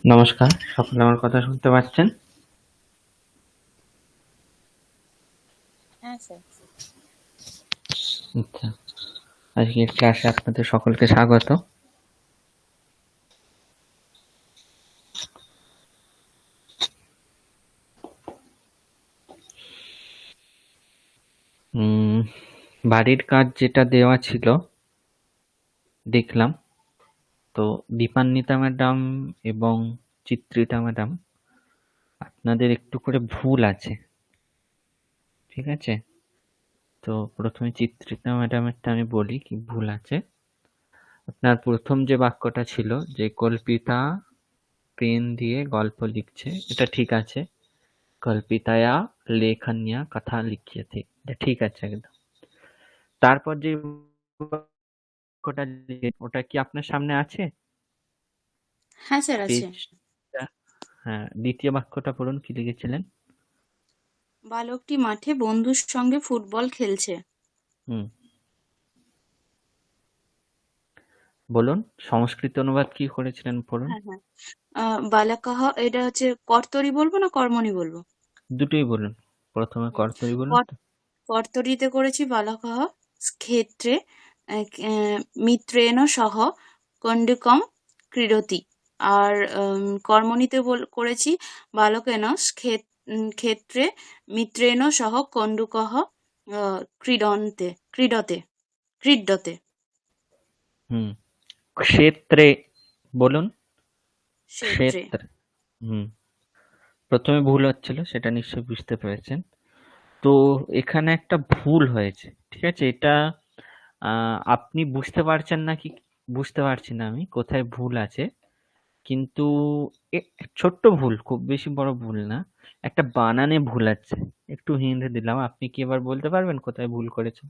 নমস্কার, সকলে আমার কথা শুনতে পাচ্ছেন? হ্যাঁ স্যার। আচ্ছা, আজকের ক্লাসে আপনাদের সকলকে স্বাগত। বাড়ির কাজ যেটা দেওয়া ছিল দেখলাম, তো দীপান্বিতা ম্যাডাম এবং চিত্রিতা ম্যাডাম আপনাদের একটু করে ভুল আছে, ঠিক আছে? তো প্রথমে চিত্রিতা ম্যাডামেরটা আমি বলি কি ভুল আছে। আপনার প্রথম যে বাক্যটা ছিল যে কল্পিতা পেন দিয়ে গল্প লিখছে, এটা ঠিক আছে। কল্পিতায়া লেখন্যা কথা লিখিয়েছে, এটা ঠিক আছে একদম। তারপর যে বাক্যটা ওটা কি আপনার সামনে আছে? হ্যাঁ স্যার আছে। পেজটা, হ্যাঁ, দ্বিতীয় বাক্যটা পড়ুন, কি লিখেছিলেন? বালকটি মাঠে বন্ধুর সঙ্গে ফুটবল খেলছে। হুম, বলুন সংস্কৃত অনুবাদ কি করেছিলেন পড়ুন। হ্যাঁ হ্যাঁ। বালাকাহ, এটা হচ্ছে কর্তরি বলবো না কর্মণি বলবো? দুটোই বলুন, প্রথমে হুম। কর্তরি বলুন কর- তো। কর্তরিতে করেছি বালাকাহ ক্ষেত্রে মিত্রেণ সহ কন্ডুকম ক্রীডতি। আর কর্মণিতে করেছি বালকেন ক্ষেত্রে মিত্রেণ সহ কন্ডুকহ ক্রীডন্তে ক্রীডতে ক্রীডতে। হুম, ক্ষেত্রে বলুন। ক্ষেত্রে। ক্ষেত্র, হুম, প্রথমে ভুল হচ্ছিল সেটা নিশ্চয়ই বুঝতে পেরেছেন। তো এখানে একটা ভুল হয়েছে, ঠিক আছে? এটা আপনি বুঝতে পারছেন না কি বুঝতে পারছি না আমি কোথায় ভুল আছে, কিন্তু ছোট্ট ভুল, খুব বেশি বড় ভুল না। একটা বানানে ভুল আছে, একটু হিন্ট দিলাম। আপনি কি এবার বলতে পারবেন কোথায় ভুল করেছেন?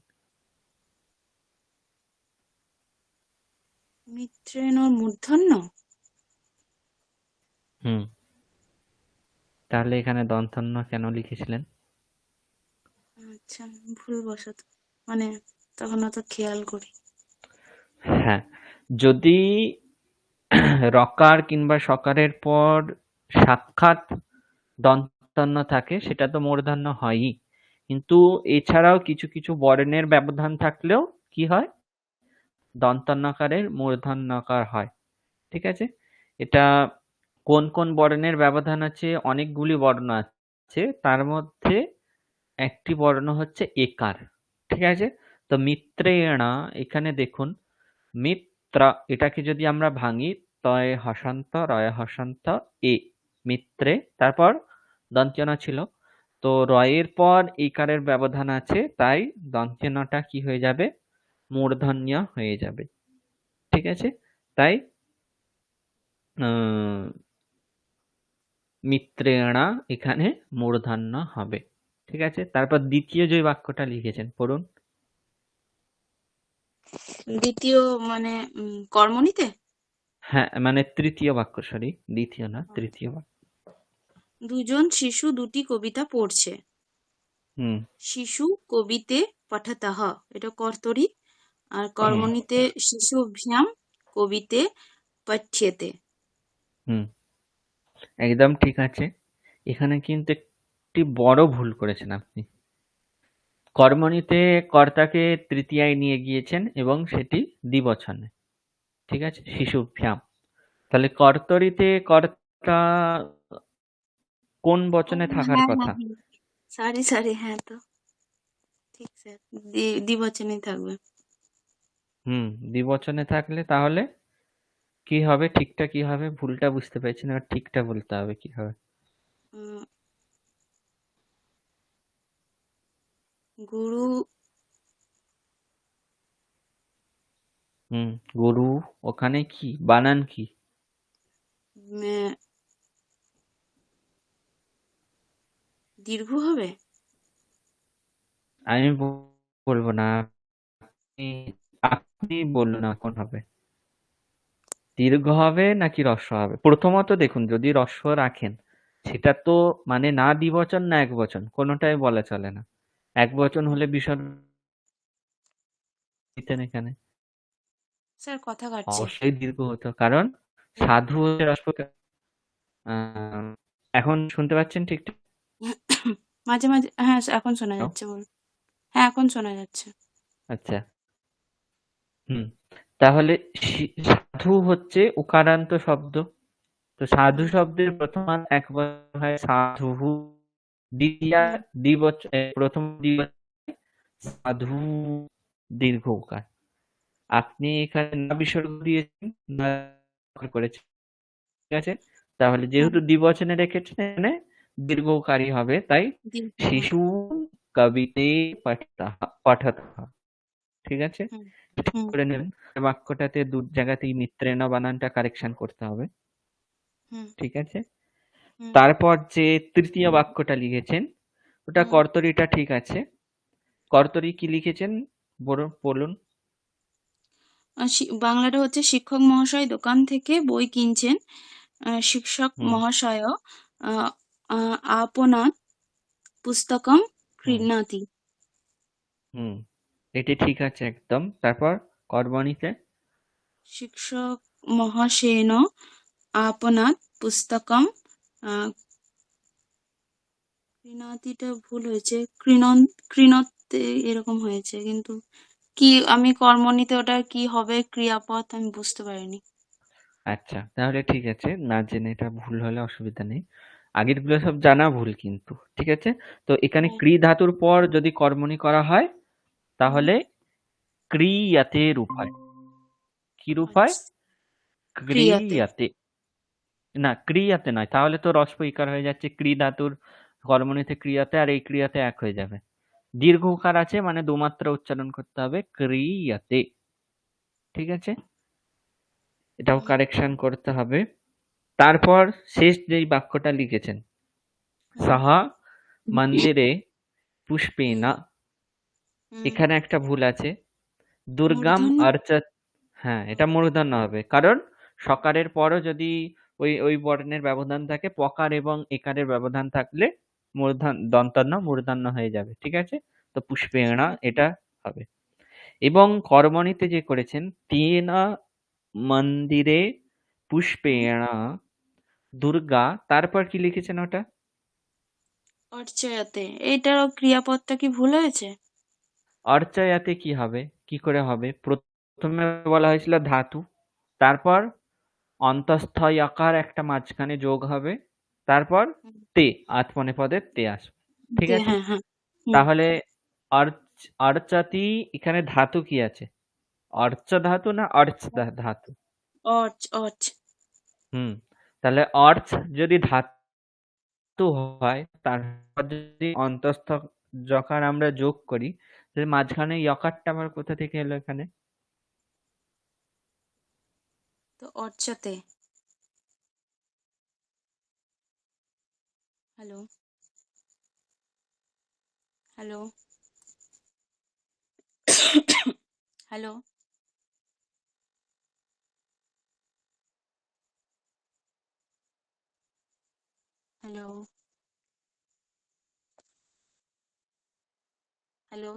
মিত্রেণ মূর্ধন্য। হুম, তাহলে এখানে দন্তন্য কেন লিখেছিলেন? আচ্ছা, ভুলবশত, মানে তখন অত খেয়াল করি। হ্যাঁ, যদি রকার কিংবা সকারের পর সাক্ষাৎ দন্তন্য থাকে সেটা তো মূর্ধন্য হয়ই, কিন্তু এছাড়াও কিছু কিছু বর্ণের ব্যবধান থাকলেও কি হয়, দন্তান্নকারের মূর্ধন্যকার হয়, ঠিক আছে? এটা কোন কোন বর্ণের ব্যবধান আছে? অনেকগুলি বর্ণ আছে, তার মধ্যে একটি বর্ণ হচ্ছে একার, ঠিক আছে? তো মিত্রেণা, এখানে দেখুন মিত্র, এটাকে যদি আমরা ভাঙি, তয় হসান্ত রয় হসান্ত এ, মিত্রে, তারপর দন্ত্যনা ছিল, তো রয়ের পর ইকারের ব্যবধান আছে, তাই দন্ত্যনাটা কি হয়ে যাবে, মূর্ধন্য হয়ে যাবে, ঠিক আছে? তাই মিত্রেণা এখানে মূর্ধন্য হবে, ঠিক আছে? তারপর দ্বিতীয় যে বাক্যটা লিখেছেন পড়ুন। দ্বিতীয় মানে কর্মণিতে। হ্যাঁ, মানে তৃতীয় বাক্য, সরি, দ্বিতীয় না, তৃতীয় বাক্য। দুজন শিশু দুটি কবিতা পড়ছে। হুম, শিশু কবিতে পঠতঃ, এটা কর্তরি। আর হুম, কর্মণিতে শিশুভ্যাম কবিতে পঠ্যেতে। হুম, একদম ঠিক আছে। এখানে কিন্তু একটি বড় ভুল করেছেন আপনি। কর্মণিতে কর্তাকে তৃতীয়ায় নিয়ে গিয়েছেন এবং সেটি দ্বিবচনে, ঠিক আছে, শিশুভ্যাম। তাহলে কর্তরিতে কর্তা কোন ও, বচনে থাকার হ্যাঁ কথা? হ্যাঁ হ্যাঁ, সরি সরি, হ্যাঁ তো ঠিক স্যার, দ্বিবচনেই থাকবে। হুম, দ্বিবচনে থাকলে তাহলে কি হবে? ঠিকটা কি হবে? ভুলটা বুঝতে পেরেছেন, এবার ঠিকটা বলতে হবে কি হবে। উম, গুরু। হুম, গরু, ওখানে কি বানান কি? উম, দীর্ঘ হবে। আমি বলবো না, আপনি আপনি বলুন না কোন হবে, দীর্ঘ হবে নাকি হ্রস্ব হবে। প্রথমত দেখুন, যদি হ্রস্ব রাখেন সেটা তো মানে না দ্বিবচন না একবচন, কোনোটাই বলা চলে না। একবচন হলে বিসর্গ দিতেন এখানে, স্যার কথা কাটছে। অবশ্যই দীর্ঘ হতো, কারণ সাধু হচ্ছে হ্রস্ব। আহ, এখন শুনতে পাচ্ছেন ঠিকঠাক? মাঝে মাঝে হ্যাঁ এখন শোনা যাচ্ছে, বল। হ্যাঁ এখন শোনা যাচ্ছে। আচ্ছা। তাহলে সাধু হচ্ছে উকারান্ত শব্দ। তো সাধু শব্দের প্রথমার্ধ একবার হয় সাধু, দ্বিতীয়া প্রথম দ্বিবচনে সাধু, দীর্ঘ উকার। আপনি এখানে না বিসর্গ দিয়েছেন, না করেছেন, ঠিক আছে? তাহলে যেহেতু দ্বিবচনে রেখেছেন, এখানে দীর্ঘ উকারই হবে, তাই শিশু কবিতে পঠতঃ। ঠিক আছে? ঠিক করে নেবেন। বাক্যটাতে দু জায়গাতেই মিত্রেণ বানানটা কারেকশন করতে হবে। ঠিক আছে? তারপর যে তৃতীয় বাক্যটা লিখেছেন ওটা কর্তরিটা ঠিক আছে। কর্তরি কি লিখেছেন বলুন। বাংলাটা হচ্ছে শিক্ষক মহাশয় দোকান থেকে বই কিনছেন। শিক্ষক মহাশয় আপনার পুস্তকম ক্রীণাতি। এটি ঠিক আছে একদম। তারপর কর্মণিতে শিক্ষক মহাশয়েন আপনার পুস্তকম ক্রীণাতিটা ভুল হয়েছে, ক্রীণতে এরকম হয়েছে, কিন্তু কি আমি কর্মণিতে ওটা কি হবে ক্রিয়াপদ আমি বুঝতে পারিনি। আচ্ছা, তাহলে ঠিক আছে। না জেনে এটা ভুল হলে অসুবিধা নেই। আগেরগুলো সব জানা ভুল কিন্তু। ঠিক আছে? তো এখানে ক্রি ধাতুর পর যদি কর্মণি করা হয় তাহলে ক্রিয়াতে রূপ হয়। কি রূপ হয়? ক্রিয়াতে। ক্রিয়াতে। না, ক্রিয়াতে নয়, তাহলে তো রস্ব ইকার হয়ে যাচ্ছে। ক্রি ধাতুর কর্মণিতে ক্রিয়াতে, আর এই ক্রিয়াতে এক হয়ে যাবে। দীর্ঘ উকার আছে মানে দুমাত্রা উচ্চারণ করতে হবে, ক্রিয়াতে। ঠিক আছে? এটাও কারেকশন করতে হবে। তারপর শেষ যেই বাক্যটা লিখেছেন, সাহা মন্দিরে পুষ্পেনা, এখানে একটা ভুল আছে। দুর্গাম মূর্ধন্য। অর্চত। হ্যাঁ, এটা মূর্ধন্য হবে, কারণ সকারের পরও যদি ওই বর্ণের ব্যবধান থাকে, পকার এবং একারের ব্যবধান থাকলে দন্তন্য মূর্ধন্য হয়ে যাবে। ঠিক আছে? তো পুষ্পেনা এটা হবে। এবং কর্মণিতে যে করেছেন তেনা মন্দিরে পুষ্পেণা দুর্গা, তারপর কি লিখেছেন ওটা? অর্চয়াতে, এইটারও ক্রিয়াপদটা কি ভুল হয়েছে? অর্চয়াতে কি হবে? কি করে হবে? প্রথমে বলা হয়েছিল ধাতু, তারপর অন্তঃস্থ আকার একটা মাঝখানে যোগ হবে, তারপর তে আত্মনেপদের তে আসবে। ঠিক আছে? হ্যাঁ হ্যাঁ। তাহলে অর্চাতি, এখানে ধাতু কি আছে? অর্চ ধাতু না অর্চ ধাতু? অর্চ অর্চ। তাহলে অর্চ যদি ধাতু হয়, তারপর যদি অন্তঃস্থ যকার আমরা যোগ করি, তাহলে মাঝখানে যকারটা আবার কোথা থেকে এলো এখানে? তো অর্চাতে। Hello hello hello hello hello.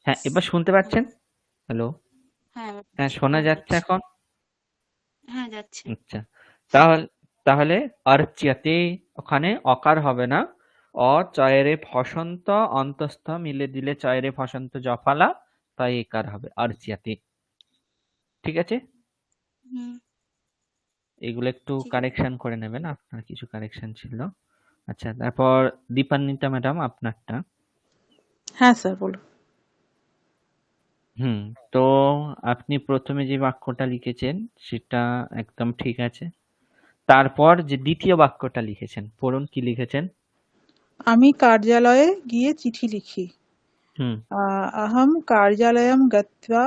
হ্যাঁ, এবার শুনতে পাচ্ছেন? হ্যালো? হ্যাঁ হ্যাঁ, শোনা শোনা যাচ্ছে যাচ্ছে। এখন? হ্যাঁ যাচ্ছে। আচ্ছা, তাহলে তাহলে অর্চ্যতে, ওখানে অকার হবে না। চয়েরে ফসন্ত অন্তস্থ মিলে দিলে চয়েরে ফসন্ত জফালা, তাই একার হবে অর্চ্যতে। ঠিক আছে? হুম। এগুলো একটু ঠিক আছে। কারেকশন করে নেবেন, আপনার কিছু কারেকশন ছিল। আচ্ছা, তারপর দীপান্বিতা ম্যাডাম আপনারটা। হ্যাঁ স্যার বলুন। তো আপনি প্রথমে যে বাক্যটা লিখেছেন সেটা একদম ঠিক আছে। তারপর যে দ্বিতীয় বাক্যটা লিখেছেন, পড়ুন কি লিখেছেন। আমি কার্যালয়ে গিয়ে চিঠি লিখি। হুম अहम कार्यालयं गत्वा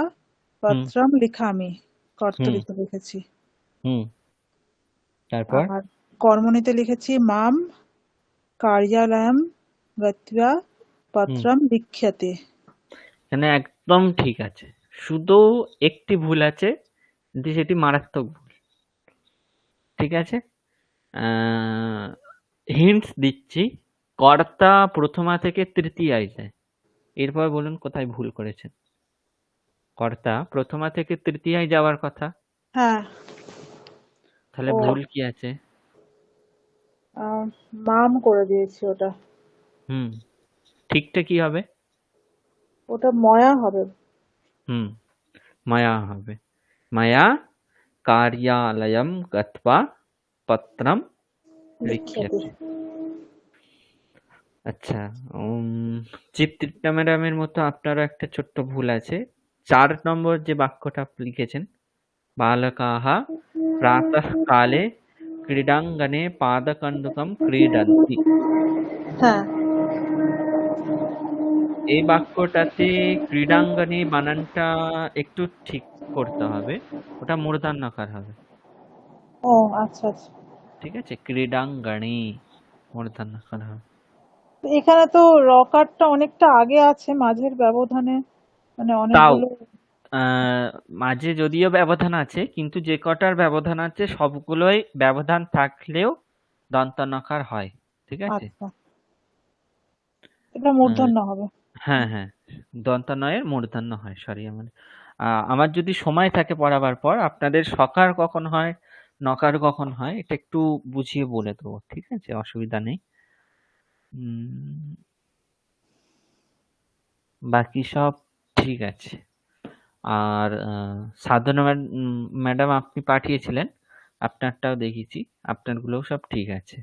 হুম পত্রম লিখামি, হুম কর্তরিতে লিখেছি। হুম তারপর আর কর্মণিতে লিখেছি মাম কার্যালয়ম গত্বা হুম পত্রম লিখ্যতে। এখানে একদম ঠিক আছে, শুধু একটি ভুল আছে, কিন্তু সেটি মারাত্মক ভুল। ঠিক আছে? হিন্টস দিচ্ছি, কর্তা প্রথমা থেকে তৃতীয়ায় যায়। এরপর বলুন কোথায় ভুল করেছেন। কর্তা প্রথমা থেকে তৃতীয়ায় যাওয়ার কথা, হ্যাঁ। তাহলে ও ভুল কি আছে? আহ, মাম করে দিয়েছি ওটা। হুম, ঠিকটা কি হবে? ওটা ময়া হবে। হুম, মায়া হবে। মায়া কার্যালয়ম গত্বা পত্রম লিখ্যতে। লিখ্যতে। আচ্ছা, চিত্রিতা ম্যাডামের মতো আপনারও একটা ছোট্ট ভুল আছে। 4 নম্বর যে বাক্যটা আপনি লিখেছেন, বালকাः প্রাতঃকালে ক্রীড়াঙ্গনে পাদকন্দুকম ক্রীডন্তি। হ্যাঁ। এই বাক্যটাতে ক্রীড়াঙ্গনে বানানটা একটু ঠিক করতে হবে। ওটা মূর্ধন্যকার হবে। ও আচ্ছা আচ্ছা। ঠিক আছে? ক্রীড়াঙ্গনে মূর্ধন্যকার হবে। তো এখানে তো রকারটা অনেকটা আগে আছে মাঝের ব্যবধানে, মানে তাও অনেকগুলো। মাঝে যদিও ব্যবধান আছে, কিন্তু যে কটার ব্যবধান আছে সবগুলোই ব্যবধান থাকলেও দন্তনকার হয়। ঠিক আছে? আচ্ছা, এটা আহ, মূর্ধন্য হবে। হ্যাঁ হ্যাঁ, দন্তানয়ের মূর্ধন্য হয়। সরি, আমার যদি সময় থাকে পড়াবার পর আপনাদের সকার কখন হয়, নকার কখন হয়, এটা একটু বুঝিয়ে বলে দেবো। ঠিক আছে, অসুবিধা নেই। উম, বাকি সব ঠিক আছে। আর সাধনা ম্যাডাম আপনি পাঠিয়েছিলেন, আপনারটাও দেখেছি, আপনারগুলোও সব ঠিক আছে।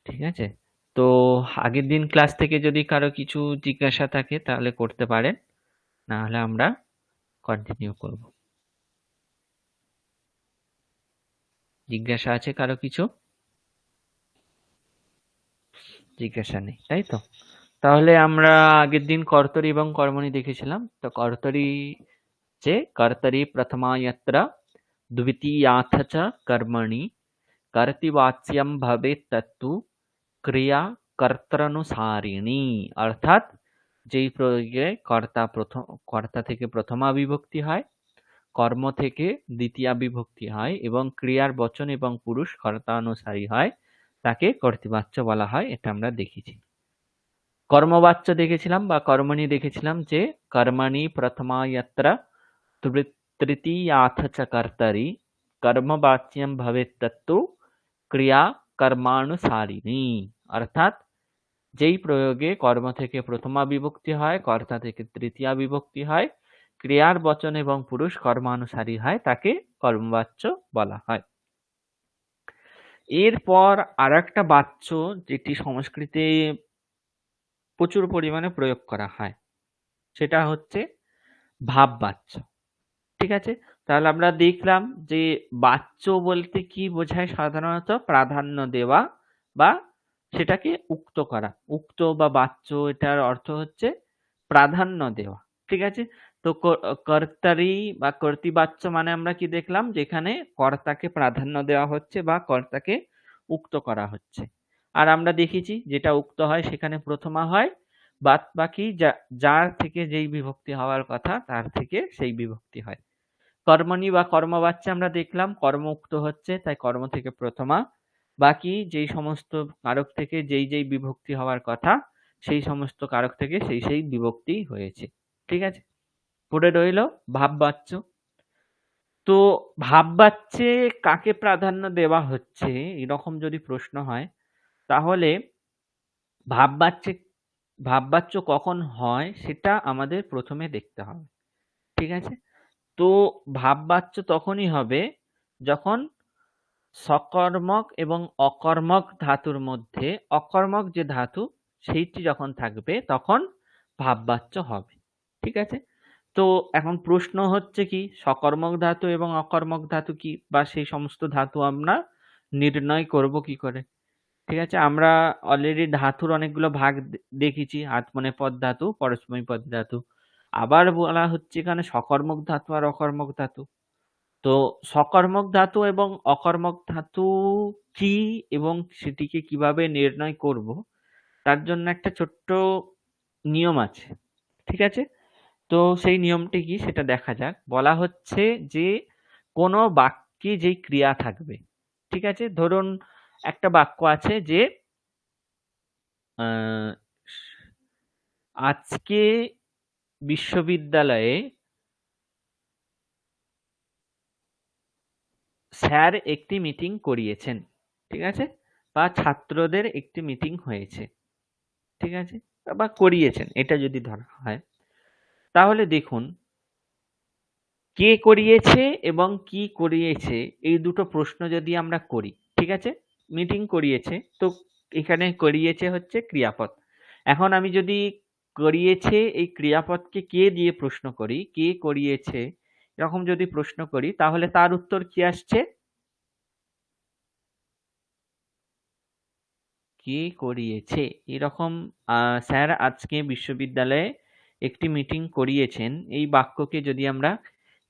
ঠিক আছে, তো আগের দিন ক্লাস থেকে যদি কারো কিছু জিজ্ঞাসা থাকে তাহলে করতে পারেন, না হলে আমরা কন্টিনিউ করব। জিজ্ঞাসা আছে কারো কিছু? জিজ্ঞাসা নেই, তাই তো? তাহলে আমরা আগের দিন কর্তরি এবং কর্মণি দেখেছিলাম। তো কর্তরি যে কর্তরি প্রথমা যত্র দ্বিতীয়াথ চ কর্মণি कर्तृवाच्यम भवेत् तत्तु ক্রিয়া কর্তৃনুসারিণী। অর্থাৎ যেই প্রয়োগে কর্তা থেকে প্রথমা বিভক্তি হয়, কর্ম থেকে দ্বিতীয়া বিভক্তি হয় এবং ক্রিয়ার বচন এবং পুরুষ কর্তানুসারী হয়, তাকে কর্তৃবাচ্য বলা হয়। এটা আমরা দেখেছি। কর্মবাচ্য দেখেছিলাম বা কর্মণি দেখেছিলাম যে কর্মণি প্রথমা যত্র তৃতীয়াথ চ কর্তরি কর্মবাচ্যম ভবেत् তত্তু ক্রিয়া কর্মানুসারিণী। অর্থাৎ যেই প্রয়োগে কর্ম থেকে প্রথমা বিভক্তি হয়, কর্তা থেকে তৃতীয়া বিভক্তি হয়, ক্রিয়ার বচন এবং পুরুষ কর্মানুসারী হয়, তাকে কর্মবাচ্য বলা হয়। এরপর আর একটা বাচ্য যেটি সংস্কৃতে প্রচুর পরিমাণে প্রয়োগ করা হয়, সেটা হচ্ছে ভাববাচ্য। ঠিক আছে, তাহলে আমরা দেখলাম যে বাচ্য বলতে কি বোঝায়। সাধারণত প্রাধান্য দেওয়া বা সেটাকে উক্ত করা। উক্ত বা বাচ্য, এটার অর্থ হচ্ছে প্রাধান্য দেওয়া। ঠিক আছে, তো কর্তারি বা কর্তৃবাচ্য মানে আমরা কি দেখলাম, যেখানে কর্তাকে প্রাধান্য দেওয়া হচ্ছে বা কর্তাকে উক্ত করা হচ্ছে। আর আমরা দেখেছি যেটা উক্ত হয় সেখানে প্রথমা হয়, বাদ বাকি যার থেকে যেই বিভক্তি হওয়ার কথা তার থেকে সেই বিভক্তি হয়। কর্মণি বা কর্মবাচ্যে আমরা দেখলাম কর্ম উক্ত হচ্ছে, তাই কর্ম থেকে প্রথমা, বাকি যেই সমস্ত কারক থেকে যেই যেই বিভক্তি হওয়ার কথা সেই সমস্ত কারক থেকে সেই সেই বিভক্তি হয়েছে। ঠিক আছে, পড়ে রইল ভাববাচ্য। তো ভাববাচ্যে কাকে প্রাধান্য দেওয়া হচ্ছে এরকম যদি প্রশ্ন হয়, তাহলে ভাববাচ্যে ভাববাচ্য কখন হয় সেটা আমাদের প্রথমে দেখতে হবে। ঠিক আছে, তো ভাববাচ্য তখনই হবে যখন সকর্মক এবং অকর্মক ধাতুর মধ্যে অকর্মক যে ধাতু সেইটি যখন থাকবে তখন ভাববাচ্য হবে। ঠিক আছে, তো এখন প্রশ্ন হচ্ছে কি, সকর্মক ধাতু এবং অকর্মক ধাতু কি, বা সেই সমস্ত ধাতু আমরা নির্ণয় করব কি করে? ঠিক আছে, আমরা অলরেডি ধাতুর অনেকগুলো ভাগ দেখেছি, আত্মনেপদ ধাতু, পরস্মৈপদ ধাতু। আবার বলা হচ্ছে এখানে সকর্মক ধাতু আর অকর্মক ধাতু। তো সকর্মক ধাতু এবং অকর্মক ধাতু কি এবং সেটিকে কিভাবে নির্ণয় করব, তার জন্য একটা ছোট্ট নিয়ম আছে। ঠিক আছে, তো সেই নিয়মটি কি সেটা দেখা যাক। বলা হচ্ছে যে কোনো বাক্যে যেই ক্রিয়া থাকবে, ঠিক আছে, ধরুন একটা বাক্য আছে যে আহ, আজকে বিশ্ববিদ্যালয়ে স্যার একটি মিটিং করিয়েছেন, ঠিক আছে, বা ছাত্রদের একটি মিটিং হয়েছে, ঠিক আছে, বা করিয়েছেন, এটা যদি ধরা হয়, তাহলে দেখুন কে করিয়েছে এবং কি করিয়েছে এই দুটো প্রশ্ন যদি আমরা করি, ঠিক আছে, মিটিং করিয়েছে তো এখানে করিয়েছে হচ্ছে ক্রিয়াপদ। এখন আমি যদি করিয়েছে এই ক্রিয়াপদকে কে দিয়ে প্রশ্ন করি, কে করিয়েছে এরকম যদি প্রশ্ন করি, তাহলে তার উত্তর কি আসছে? কে করিয়েছে। এরকম স্যার আজকে বিশ্ববিদ্যালয়ে একটি মিটিং করিয়েছেন, এই বাক্যকে যদি আমরা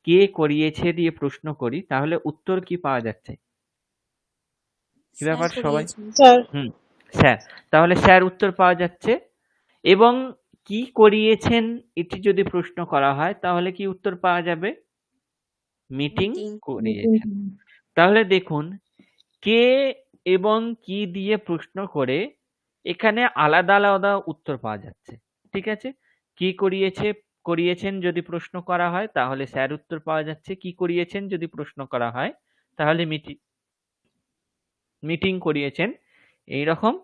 কে করিয়েছে দিয়ে প্রশ্ন করি, তাহলে উত্তর কি পাওয়া যাচ্ছে? কি স্যার ব্যাপার সবাই? করিয়েছেন। Sir sir. তাহলে স্যার উত্তর পাওয়া যাচ্ছে। এবং কি করিয়েছেন এটি যদি প্রশ্ন করা হয়, তাহলে কি উত্তর পাওয়া যাবে? Meeting meeting. করিয়েছেন। তাহলে দেখুন কে এবং কি দিয়ে প্রশ্ন করে এখানে আলাদা আলাদা উত্তর পাওয়া যাচ্ছে, ঠিক আছে। কি করিয়েছেন যদি প্রশ্ন করা হয় তাহলে স্যার উত্তর পাওয়া যাচ্ছে, কি করিয়েছেন যদি প্রশ্ন করা হয় তাহলে মিটিং করিয়েছেন, এইরকম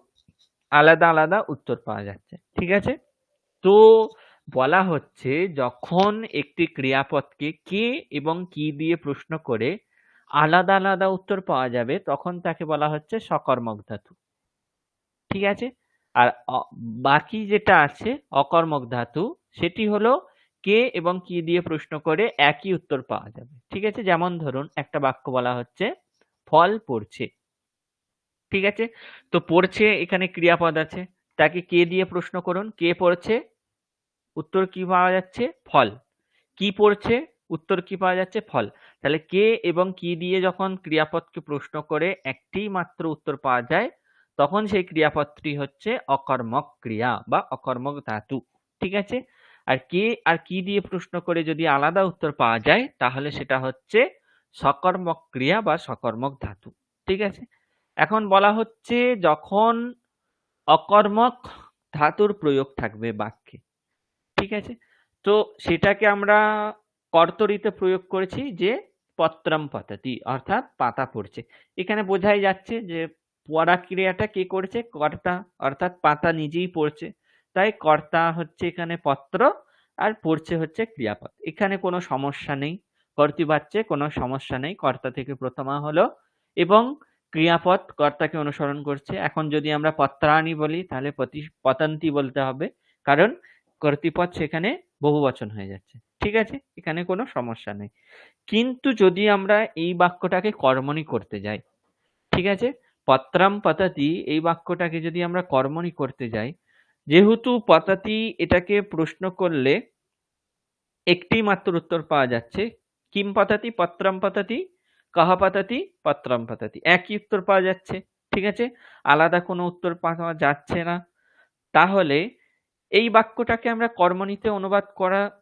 আলাদা আলাদা উত্তর পাওয়া যাচ্ছে, ঠিক আছে। তো বলা হচ্ছে যখন একটি ক্রিয়াপদকে কে এবং কি দিয়ে প্রশ্ন করে আলাদা আলাদা উত্তর পাওয়া যাবে তখন তাকে বলা হচ্ছে সকর্মক ধাতু, ঠিক আছে। আর বাকি যেটা আছে অকর্মক ধাতু, সেটি হলো কে এবং কি দিয়ে প্রশ্ন করে একই উত্তর পাওয়া যাবে, ঠিক আছে। যেমন ধরুন একটা বাক্য বলা হচ্ছে ফল পড়ছে, ঠিক আছে। তো পড়ছে এখানে ক্রিয়াপদ আছে, তাকে কে দিয়ে প্রশ্ন করুন, কে পড়ছে, উত্তর কি পাওয়া যাচ্ছে? ফল। কি পড়ছে, উত্তর কি পাওয়া যাচ্ছে? ফল। তাহলে কে এবং কি দিয়ে যখন ক্রিয়াপদকে প্রশ্ন করে একটি মাত্র উত্তর পাওয়া যায়, তখন সেই ক্রিয়াপদটি হচ্ছে অকর্মক ক্রিয়া বা অকর্মক ধাতু, ঠিক আছে। আর কে আর কি দিয়ে প্রশ্ন করে যদি আলাদা উত্তর পাওয়া যায় তাহলে সেটা হচ্ছে সকর্মক ক্রিয়া বা সকর্মক ধাতু, ঠিক আছে। এখন বলা হচ্ছে যখন অকর্মক ধাতুর প্রয়োগ থাকবে বাক্যে, ঠিক আছে, তো সেটাকে আমরা কর্তরিতে প্রয়োগ করেছি যে পত্রম পততি, অর্থাৎ পাতা পড়ছে। এখানে বোঝাই যাচ্ছে যে পড়া ক্রিয়াটা কে করছে? কর্তা, অর্থাৎ পাতা নিজেই পড়ছে, তাই কর্তা হচ্ছে এখানে পত্র আর পড়ছে হচ্ছে ক্রিয়াপদ। এখানে কোনো সমস্যা নেই, কর্তৃবাচ্যে কোনো সমস্যা নেই, কর্তা থেকে প্রথমা হলো এবং ক্রিয়াপদ কর্তাকে অনুসরণ করছে। এখন যদি আমরা পত্রাণি বলি তাহলে পতন্তি বলতে হবে, কারণ কর্তৃপদ সেখানে বহুবচন হয়ে যাচ্ছে, ঠিক আছে, এখানে কোনো সমস্যা নেই। কিন্তু যদি আমরা এই বাক্যটাকে কর্মণি করতে যাই, ঠিক আছে, পত্রাম পততি এই বাক্যটাকে যদি আমরা কর্মণি করতে যাই, যেহেতু পততি এটাকে প্রশ্ন করলে একটি মাত্র উত্তর পাওয়া যাচ্ছে, কিম পততি, পত্রম পততি, কহ পততি, পত্রম পততি, একই উত্তর পাওয়া যাচ্ছে, ঠিক আছে, আলাদা কোনো উত্তর পাওয়া যাচ্ছে না। তাহলে এই বাক্যটাকে আমরা কর্মণিতে অনুবাদ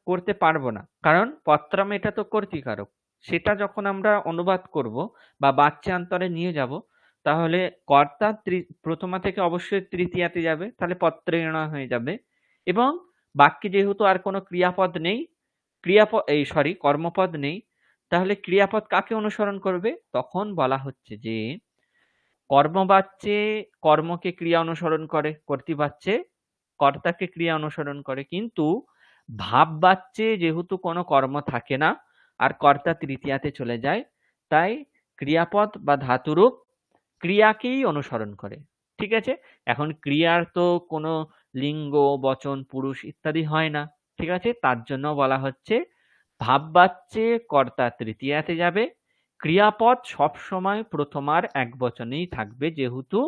করতে পারবো না, কারণ পত্রম এটা তো কর্তৃকারক, সেটা যখন আমরা অনুবাদ করব বা বাচ্যান্তরে নিয়ে যাব তাহলে কর্তা প্রথমা থেকে অবশ্যই তৃতীয়াতে যাবে, তাহলে পত্রেণ হয়ে যাবে। এবং বাক্যে যেহেতু আর কোনো ক্রিয়াপদ নেই, কর্মপদ নেই, তাহলে ক্রিয়াপদ কাকে অনুসরণ করবে? তখন বলা হচ্ছে যে কর্মবাচ্যে কর্মকে ক্রিয়া অনুসরণ করে, কর্তৃবাচ্যে কর্তাকে ক্রিয়া অনুসরণ করে, কিন্তু ভাববাচ্যে যেহেতু কোনো কর্ম থাকে না আর কর্তা তৃতীয়াতে চলে যায়, তাই ক্রিয়াপদ বা ধাতুরূপ ক্রিয়াকেই অনুসরণ করে, ঠিক আছে। এখন ক্রিয়ার তো কোনো লিঙ্গ, বচন, পুরুষ ইত্যাদি হয় না, ঠিক আছে, তার জন্য বলা হচ্ছে ভাববাচ্যে কর্তা তৃতীয়াতে যাবে, ক্রিয়াপদ সবসময় প্রথমার একবচনেই থাকবে, যেহেতু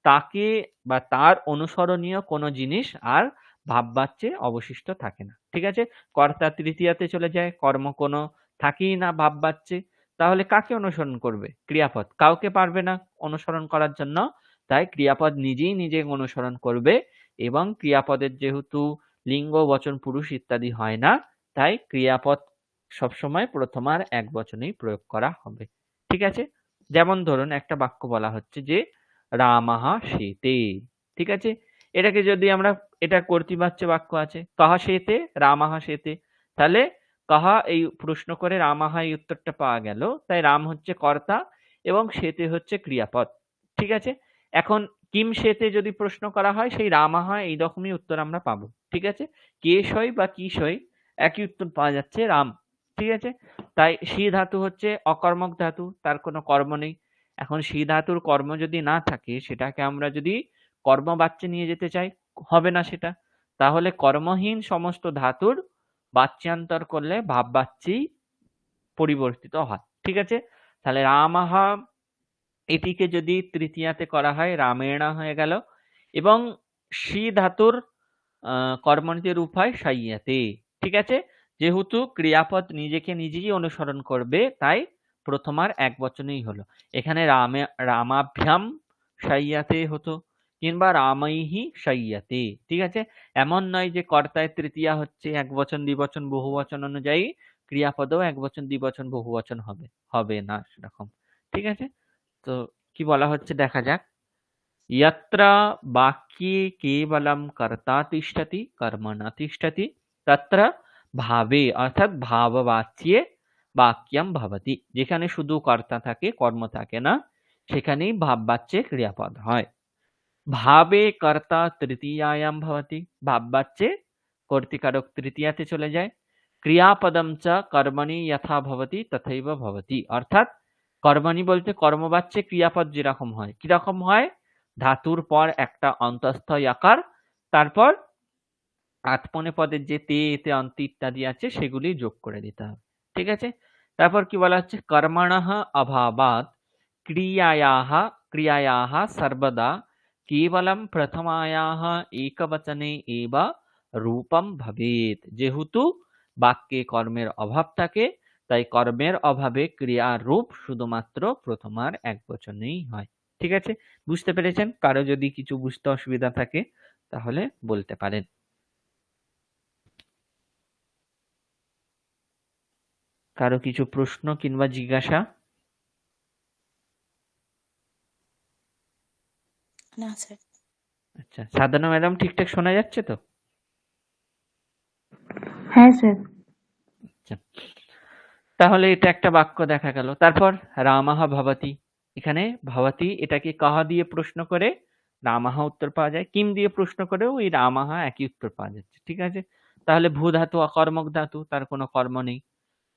তাকে বা তার অনুসরণীয় কোনো জিনিস আর ভাববাচ্যে অবশিষ্ট থাকে না, ঠিক আছে। কর্তা তৃতীয়াতে চলে যায়, কর্ম কোনো থাকেই না ভাববাচ্যে, তাহলে কাকে অনুসরণ করবে? ক্রিয়াপদ। কাউকে পারবে না অনুসরণ করার জন্য, তাই ক্রিয়াপদ নিজেই নিজে অনুসরণ করবে। এবং ক্রিয়াপদের যেহেতু লিঙ্গ, বচন, পুরুষ ইত্যাদি হয় না, তাই ক্রিয়াপদ সবসময় প্রথমার একবচনেই প্রয়োগ করা হবে, ঠিক আছে। যেমন ধরুন একটা বাক্য বলা হচ্ছে যে রামাহা শীতে, ঠিক আছে, এটাকে যদি আমরা, এটা কর্তৃবাচ্য বাক্য আছে, কাহা সেতে রামাহা সেতে, তাহলে কাহা এই প্রশ্ন করে রামাহা এই উত্তরটা পাওয়া গেল, তাই রাম হচ্ছে কর্তা এবং সেতে হচ্ছে ক্রিয়াপদ। ঠিক আছে, এখন কিম সেতে যদি প্রশ্ন করা হয় সেই রামাহা এইরকমই উত্তর আমরা পাবো। ঠিক আছে, কে সই বা কি সই একই উত্তর পাওয়া যাচ্ছে, রাম। ঠিক আছে, তাই সি ধাতু হচ্ছে অকর্মক ধাতু, তার কোনো কর্ম নেই। এখন সি ধাতুর কর্ম যদি না থাকে, সেটাকে আমরা যদি কর্মবাচ্যে নিয়ে যেতে চাই, হবে না সেটা। তাহলে কর্মহীন সমস্ত ধাতুর বাচ্যান্তর করলে ভাববাচ্যেই পরিবর্তিত হয়। ঠিক আছে, তাহলে রামাহা এটিকে যদি তৃতীয়াতে করা হয় রামেণা হয়ে গেল, এবং সি ধাতুর কর্মনীতি রূপ হয় সাইয়াতে। ঠিক আছে, যেহেতু ক্রিয়াপদ নিজেকে নিজেই অনুসরণ করবে, তাই প্রথমার এক বচনেই হলো। এখানে রামাভ্যাম সাইয়াতে হতো, কিংবা রামাইহি সাইয়াতে। ঠিক আছে, এমন নয় যে কর্তায় তৃতীয়া হচ্ছে এক বচন দ্বিবচন বহুবচন অনুযায়ী ক্রিয়াপদও এক বচন দ্বিবচন বহুবচন হবে, হবে না সেরকম। ঠিক আছে, তো কি বলা হচ্ছে দেখা যাক। यत्र वाक्ये केवलं कर्ता तिष्ठति कर्म न तिष्ठति तत्र ভাবে অর্থাৎ ভাববাচ্যে বাক্যম ভবতি। যেখানে শুধু কর্তা থাকে কর্ম থাকে না, সেখানেই ভাববাচ্যে ক্রিয়াপদ হয়। ভাবে কর্তা তৃতীয়ায়াম ভবতি, ভাববাচ্যে কর্তৃকারক তৃতীয়াতে চলে যায়। ক্রিয়াপদম চ কর্মণি যথা ভবতি তথৈব ভবতি, অর্থাৎ কর্মণি বলতে কর্মবাচ্যে ক্রিয়াপদ যেরকম হয়, কিরকম হয়, ধাতুর পর একটা অন্তস্থ আকার, তারপর আত্মনেপদের যে তে এতে অন্ত ইত্যাদি আছে সেগুলি যোগ করে দিতে হবে। ঠিক আছে, তারপর কি বলা হচ্ছে, কর্মণঃ অভাবাৎ ক্রিয়ায়াः সর্বদা কেবলম প্রথমায়াः একবচনে এব রূপম ভবেৎ। যেহেতু বাক্যে কর্মের অভাব থাকে, তাই কর্মের অভাবে ক্রিয়ার রূপ শুধুমাত্র প্রথমার এক বচনেই হয়। ঠিক আছে, বুঝতে পেরেছেন? কারো যদি কিছু বুঝতে অসুবিধা থাকে তাহলে বলতে পারেন। কারো কিছু প্রশ্ন কিংবা জিজ্ঞাসা? না স্যার। আচ্ছা, সাধনা ম্যাডাম ঠিকঠাক শোনা যাচ্ছে তো? হ্যাঁ স্যার। আচ্ছা, তাহলে এটা একটা বাক্য দেখা গেল। তারপর রামাহা ভবতি, এখানে ভবতি এটাকে কাহা দিয়ে প্রশ্ন করে রামাহা উত্তর পাওয়া যায়, কিম দিয়ে প্রশ্ন করেও ওই রামাহা একই উত্তর পাওয়া যাচ্ছে। ঠিক আছে, তাহলে ভূ ধাতু অকর্মক ধাতু, তার কোনো কর্ম নেই।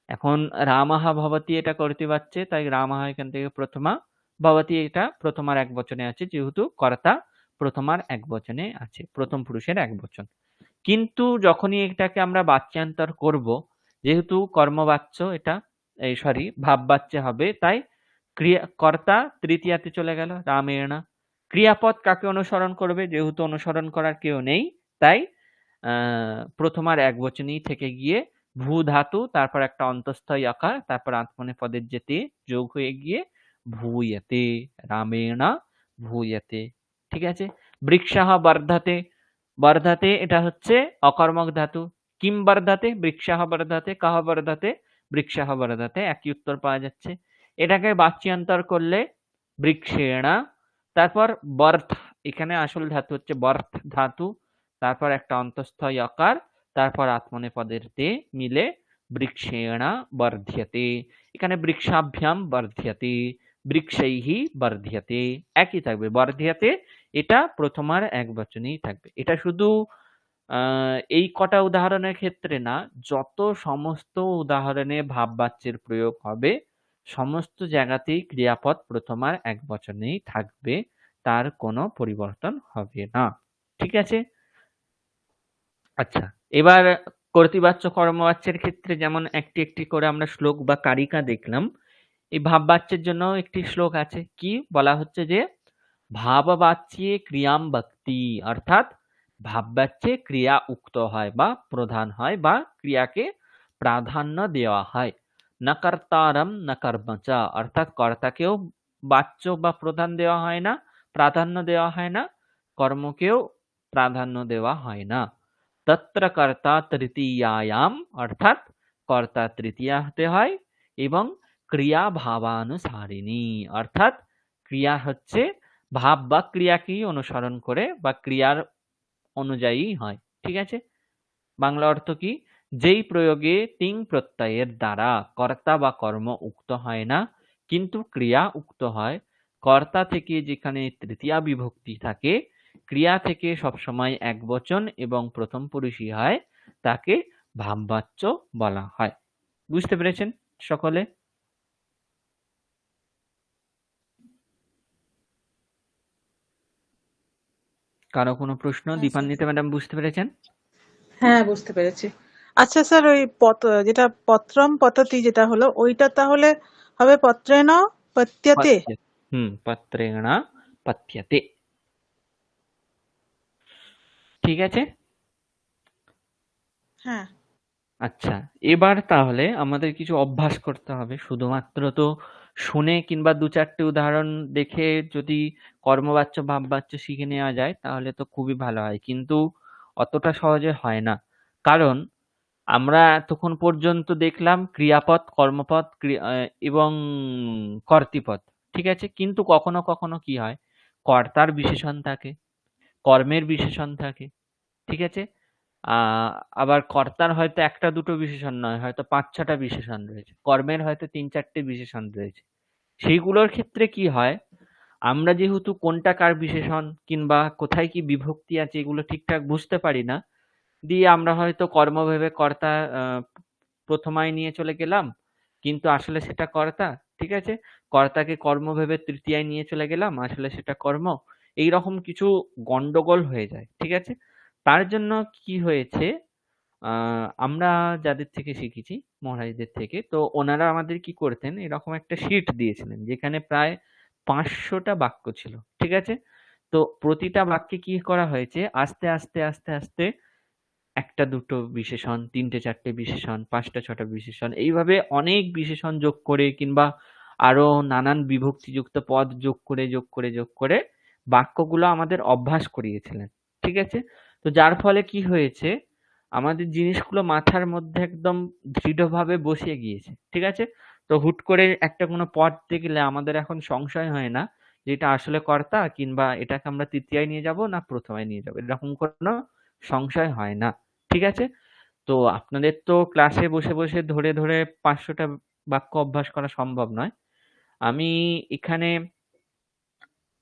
এখন রামাহা ভবতি এটা করতে পারছে, তাই রামাহা এখান থেকে প্রথমা, ভবতি এটা প্রথমার এক বচনে আছে, যেহেতু কর্তা প্রথমার এক বচনে আছে, প্রথম পুরুষের এক বচন। কিন্তু যখনই এটাকে আমরা বাচ্যান্তর করব, যেহেতু কর্মবাচ্য এটা, সরি ভাববাচ্য হবে, তাই ক্রিয়া কর্তা তৃতীয়াতে চলে গেল রামেণ। ক্রিয়াপদ কাকে অনুসরণ করবে, যেহেতু অনুসরণ করার কেউ নেই, তাই প্রথমার এক বচনেই থেকে গিয়ে ভূ ধাতু, তারপর একটা অন্তঃস্থ আকার, তারপর আত্মনেপদের যেতে যোগ হয়ে গিয়ে ভূয়তে, রামেণ ভূয়তে। ঠিক আছে, বৃক্ষাহ বর্ধতে, বর্ধতে এটা হচ্ছে অকর্মক ধাতু। কিম বর্ধতে, বৃক্ষাহ বর্ধতে, কাহ বর্ধতে, বৃক্ষাহ বর্ধতে, একই উত্তর পাওয়া যাচ্ছে। এটাকে বাচ্যান্তর করলে বৃক্ষেণ, তারপর বর্ধ, এখানে আসল ধাতু হচ্ছে বর্ধ ধাতু, তারপর একটা অন্তঃস্থ আকার, তারপর আত্মনেপদের তে মিলে বৃক্ষেণ বর্ধ্যতে। এখানে বৃক্ষাভ্যাম বর্ধ্যতে, বৃক্ষৈহি বর্ধ্যতে, একই থাকবে, বর্ধ্যতে এটা প্রথমার এক বচনেই থাকবে। এটা শুধু এই কটা উদাহরণের ক্ষেত্রে না, যত সমস্ত উদাহরণে ভাববাচ্যের প্রয়োগ হবে সমস্ত জায়গাতেই ক্রিয়াপদ প্রথমার এক বচনেই থাকবে, তার কোনো পরিবর্তন হবে না। ঠিক আছে, আচ্ছা, এবার কর্তৃবাচ্য কর্মবাচ্যের ক্ষেত্রে যেমন একটি একটি করে আমরা শ্লোক বা কারিকা দেখলাম, এই ভাববাচ্যের জন্য একটি শ্লোক আছে। কি বলা হচ্ছে যে ভাববাচ্যে ক্রিয়াম ভক্তি, অর্থাৎ ভাববাচ্যে ক্রিয়া উক্ত হয় বা প্রধান হয় বা ক্রিয়াকে প্রাধান্য দেওয়া হয়। না কর্তারম না কর্মচ, অর্থাৎ কর্তাকেও বাচ্য বা প্রধান দেওয়া হয় না, প্রাধান্য দেওয়া হয় না, কর্মকেও প্রাধান্য দেওয়া হয় না। তত্র কর্তা তৃতীয়ায়াম, অর্থাৎ কর্তা তৃতীয়া হতে হয়, এবং ক্রিয়া ভাবানুসারিণী, অর্থাৎ ক্রিয়া হচ্ছে ভাব বা ক্রিয়াকেই অনুসরণ করে বা ক্রিয়ার অনুযায়ী হয়। ঠিক আছে? বাংলা অর্থ কি? যেই প্রয়োগে তিং প্রত্যয়ের দ্বারা কর্তা বা কর্ম উক্ত হয় না, কিন্তু ক্রিয়া উক্ত হয়, কর্তা থেকে যেখানে তৃতীয়া বিভক্তি থাকে, ক্রিয়া থেকে সবসময় একবচন এবং প্রথম পুরুষই হয়, তাকে ভাববাচ্য বলা হয়। বুঝতে পেরেছেন সকলে? কারো কোনো প্রশ্ন? হ্যাঁ স্যার। দীপান্বিতা ম্যাডাম বুঝতে পেরেছেন? হ্যাঁ, বুঝতে পেরেছি। আচ্ছা স্যার, ওই যেটা পত্রম পততি যেটা হলো, ওইটা তাহলে হবে পত্রেণ পত্যতে। পত্রেণ পত্যতে। ঠিক আছে? হ্যাঁ। আচ্ছা, এবার তাহলে আমাদের কিছু অভ্যাস করতে হবে। শুধুমাত্র তো শুনে কিংবা ২-৪টে উদাহরণ দেখে যদি কর্মবাচ্য ভাববাচ্য শিখে নেওয়া যায় তাহলে তো খুবই ভালো হয়, কিন্তু অতটা সহজে হয় না। কারণ আমরা এতক্ষণ পর্যন্ত দেখলাম ক্রিয়াপদ, কর্মপদ এবং কর্তৃপদ। ঠিক আছে? কিন্তু কখনো কখনো কি হয়, কর্তার বিশেষণ থাকে, কর্মের বিশেষণ থাকে। ঠিক আছে? আহ আবার কর্তার হয়তো ১টা-২টো বিশেষণ নয়, হয়তো ৫-৬টা বিশেষণ রয়েছে। কর্মের হয়তো ৩-৪টে বিশেষণ রয়েছে। সেইগুলোর ক্ষেত্রে কি হয়, আমরা যেহেতু কোনটা কার বিশেষণ কিংবা কোথায় কি বিভক্তি আছে এগুলো ঠিকঠাক বুঝতে পারি না, দিয়ে আমরা হয়তো কর্ম ভেবে কর্তা প্রথমায় নিয়ে চলে গেলাম, কিন্তু আসলে সেটা কর্তা। ঠিক আছে? কর্তাকে কর্ম ভেবে তৃতীয়ায় নিয়ে চলে গেলাম, আসলে সেটা কর্ম। এইরকম কিছু গন্ডগোল হয়ে যায়। ঠিক আছে? তার জন্য কি হয়েছে, আমরা যাদের থেকে শিখেছি, মহারাজদের থেকে, তো ওনারা আমাদের কি করতেন, এরকম একটা শীট দিয়েছিলেন যেখানে প্রায় ৫০০টা বাক্য ছিল। ঠিক আছে? তো প্রতিটা বাক্যে কি করা হয়েছে, আস্তে আস্তে আস্তে আস্তে ১টা-২টো বিশেষণ, ৩টে-৪টে বিশেষণ, ৫টা-৬টা বিশেষণ, এইভাবে অনেক বিশেষণ যোগ করে কিংবা আরো নানান বিভক্তিযুক্ত পদ যোগ করে যোগ করে যোগ করে বাক্যগুলো আমাদের অভ্যাস করিয়েছিলেন। ঠিক আছে? তো যার ফলে কি হয়েছে, আমাদের জিনিসগুলো মাথার মধ্যে একদম দৃঢ়ভাবে বসে গিয়েছে। ঠিক আছে? তো হুট করে একটা কোনো পদ দেখলে আমাদের এখন সংশয় হয় না যে এটা আসলে কর্তা, কিংবা এটাকে আমরা তৃতীয়ায় নিয়ে যাব না প্রথমায় নিয়ে যাব, এরকম কোনো সংশয় হয় না। ঠিক আছে? তো আপনাদের তো ক্লাসে বসে বসে ধরে ধরে ৫০০টা বাক্য অভ্যাস করা সম্ভব নয়। আমি এখানে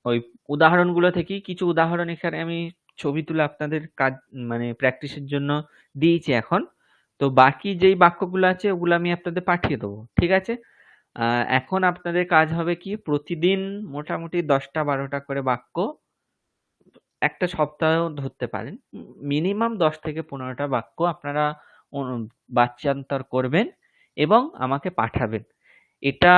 ওই উদাহরণগুলো থেকেই কিছু উদাহরণ এখানে আমি ছবি তুলে আপনাদের কাজ মানে প্র্যাকটিসের জন্য দিয়েছি এখন। তো বাকি যেই বাক্যগুলো আছে ওগুলো আমি আপনাদের পাঠিয়ে দেবো। ঠিক আছে? এখন আপনাদের কাজ হবে কি, প্রতিদিন মোটামুটি ১০টা-১২টা করে বাক্য একটা সপ্তাহ ধরতে পারেন, মিনিমাম ১০ থেকে ১৫টা বাক্য আপনারা বাচ্চান্তর করবেন এবং আমাকে পাঠাবেন। এটা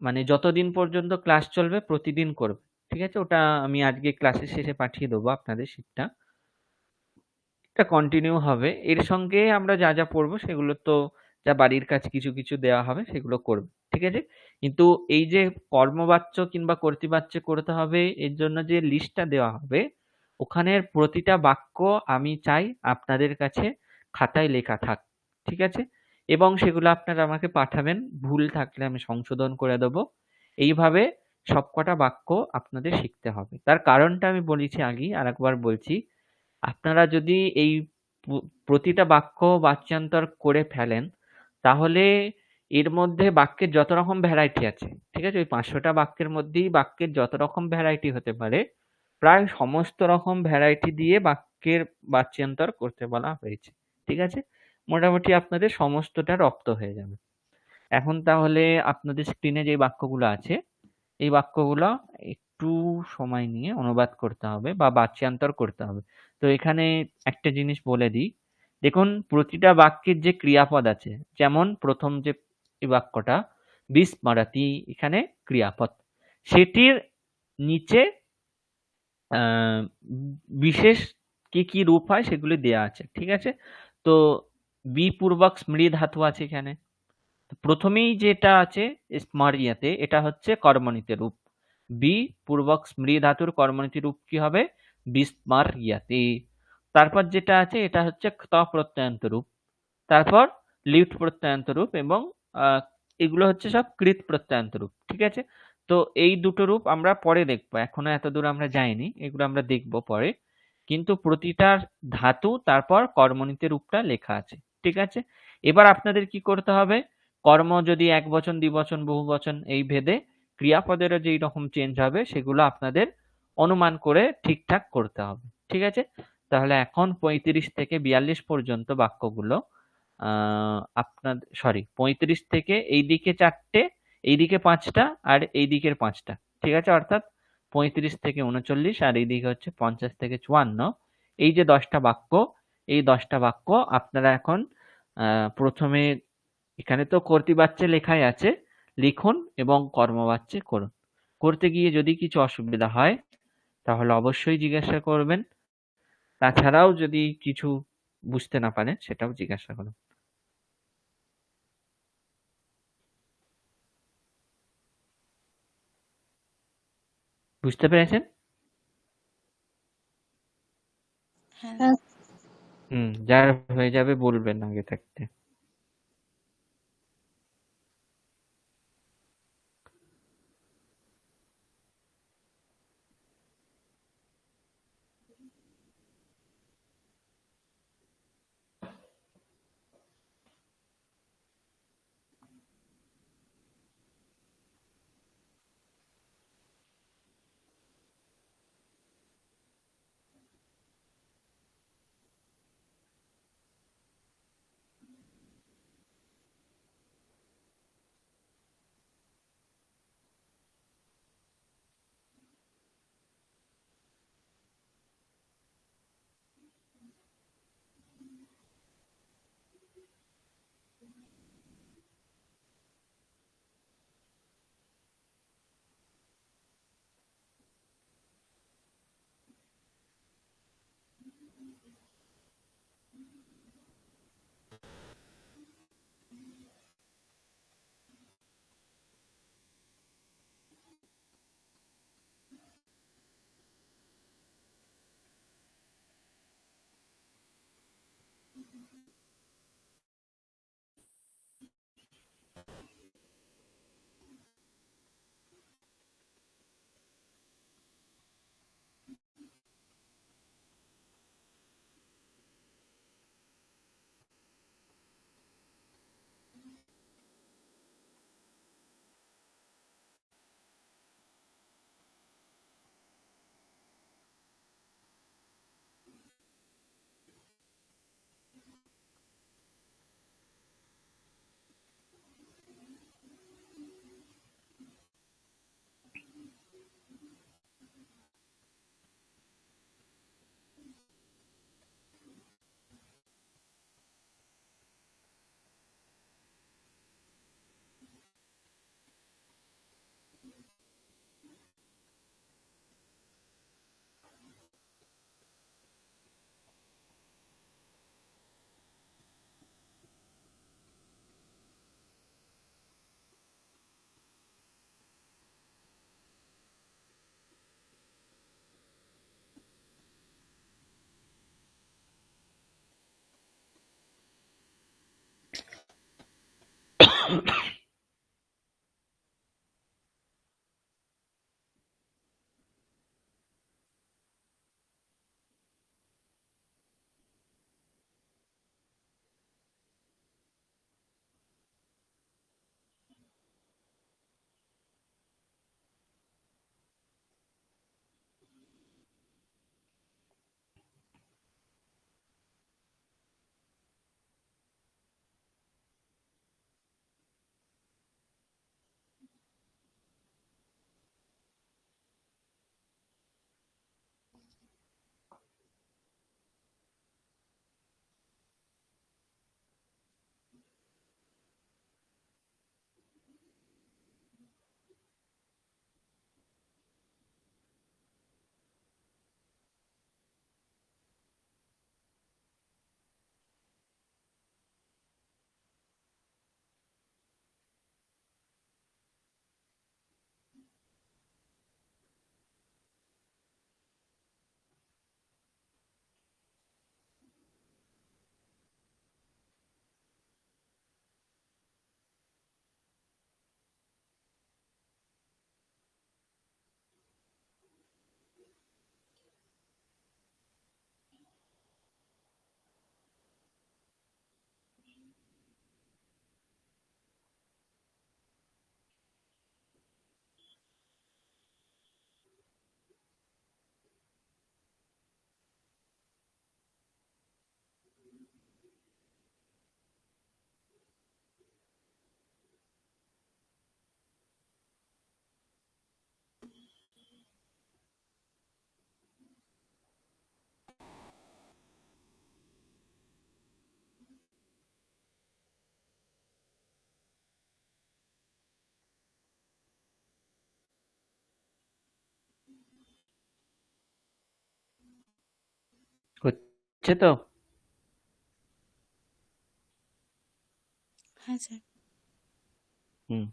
মানে যতদিন পর্যন্ত ক্লাস চলবে প্রতিদিন করবে। ঠিক আছে? ওটা আমি আজকে ক্লাসের শেষে পাঠিয়ে দেবো আপনাদের শিটটা। এটা কন্টিনিউ হবে। এর সঙ্গে আমরা যা যা পড়বো সেগুলো তো, যা বাড়ির কাজ কিছু কিছু দেওয়া হবে সেগুলো করবে। ঠিক আছে? কিন্তু এই যে কর্মবাচ্য কিংবা কর্তৃবাচ্য করতে হবে, এর জন্য যে লিস্টটা দেওয়া হবে, ওখানের প্রতিটা বাক্য আমি চাই আপনাদের কাছে খাতায় লেখা থাক। ঠিক আছে? এবং সেগুলো আপনারা আমাকে পাঠাবেন, ভুল থাকলে আমি সংশোধন করে দেবো। এইভাবে সবকটা বাক্য আপনাদের শিখতে হবে। তার কারণটা আমি বলেছি আগেই, আরেকবার বলছি। আপনারা যদি এই প্রতিটা বাক্য বাচ্যান্তর করে ফেলেন, তাহলে এর মধ্যে বাক্যের যত রকম ভ্যারাইটি আছে, ঠিক আছে, ওই ৫০০টা বাক্যের মধ্যেই বাক্যের যত রকম ভ্যারাইটি হতে পারে, প্রায় সমস্ত রকম ভ্যারাইটি দিয়ে বাক্যের বাচ্যান্তর করতে বলা হয়েছে। ঠিক আছে? মোটামুটি আপনাদের সমস্তটা রপ্ত হয়ে যাবে। এখন তাহলে আপনাদের স্ক্রিনে যে বাক্যগুলো আছে, এই বাক্যগুলো একটু সময় নিয়ে অনুবাদ করতে হবে বা বাচ্যান্তর করতে হবে। তো এখানে একটা জিনিস বলে দিই, দেখুন প্রতিটা বাক্যের যে ক্রিয়াপদ আছে, যেমন প্রথম যে এই বাক্যটা বিস্মরতি, এখানে ক্রিয়াপদ, সেটির নিচে বিশেষ কি কি রূপ হয় সেগুলি দেয়া আছে। ঠিক আছে? তো বি পূর্বক স্মৃ ধাতু আছে এখানে। প্রথমেই যেটা আছে স্মরিয়াতে, এটা হচ্ছে কর্মনীতি রূপ। বি পূর্বক স্মৃ ধাতুর কর্মনীতি রূপ কি হবে? বিস্মর্যাতে। তারপর যেটা আছে এটা হচ্ছে ক্ত প্রত্যয়ান্ত রূপ, তারপর লিট প্রত্যয়ান্ত রূপ, এবং এগুলো হচ্ছে সব কৃত প্রত্যয়ান্ত রূপ। ঠিক আছে? তো এই দুটো রূপ আমরা পরে দেখবো, এখনো এত দূর আমরা যাইনি, এগুলো আমরা দেখবো পরে। কিন্তু প্রতিটার ধাতু তারপর কর্মনীতে রূপটা লেখা আছে। ঠিক আছে? এবার আপনাদের কি করতে হবে, কর্ম যদি একবচন, দ্বিবচন, বহুবচন এই ভেদে ক্রিয়াপদেরও যেই রকম চেঞ্জ হবে সেগুলো আপনাদের অনুমান করে ঠিকঠাক করতে হবে। ঠিক আছে? তাহলে এখন 35 থেকে 42 পর্যন্ত বাক্যগুলো আপনার সরি 35 থেকে এইদিকে 4টে, এইদিকে 5টা আর এই দিকের 5টা। ঠিক আছে? অর্থাৎ 35 থেকে 39 আর এইদিকে হচ্ছে 50 থেকে 54। এই যে 10টা বাক্য, এই 10টা বাক্য আপনারা এখন প্রথমে এখানে তো কর্তৃবাচ্যে লেখাই আছে, লিখুন এবং কর্মবাচ্যে করুন। করতে গিয়ে যদি কিছু অসুবিধা হয় তাহলে অবশ্যই জিজ্ঞাসা করবেন। তাছাড়াও যদি কিছু বুঝতে না পারেন সেটাও জিজ্ঞাসা করুন। বুঝতে পেরেছেন? হ্যাঁ হ্যাঁ যার হয়ে যাবে বলবেন আগে থাকতে। হচ্ছে তো? হ্যাঁ স্যার। হুম।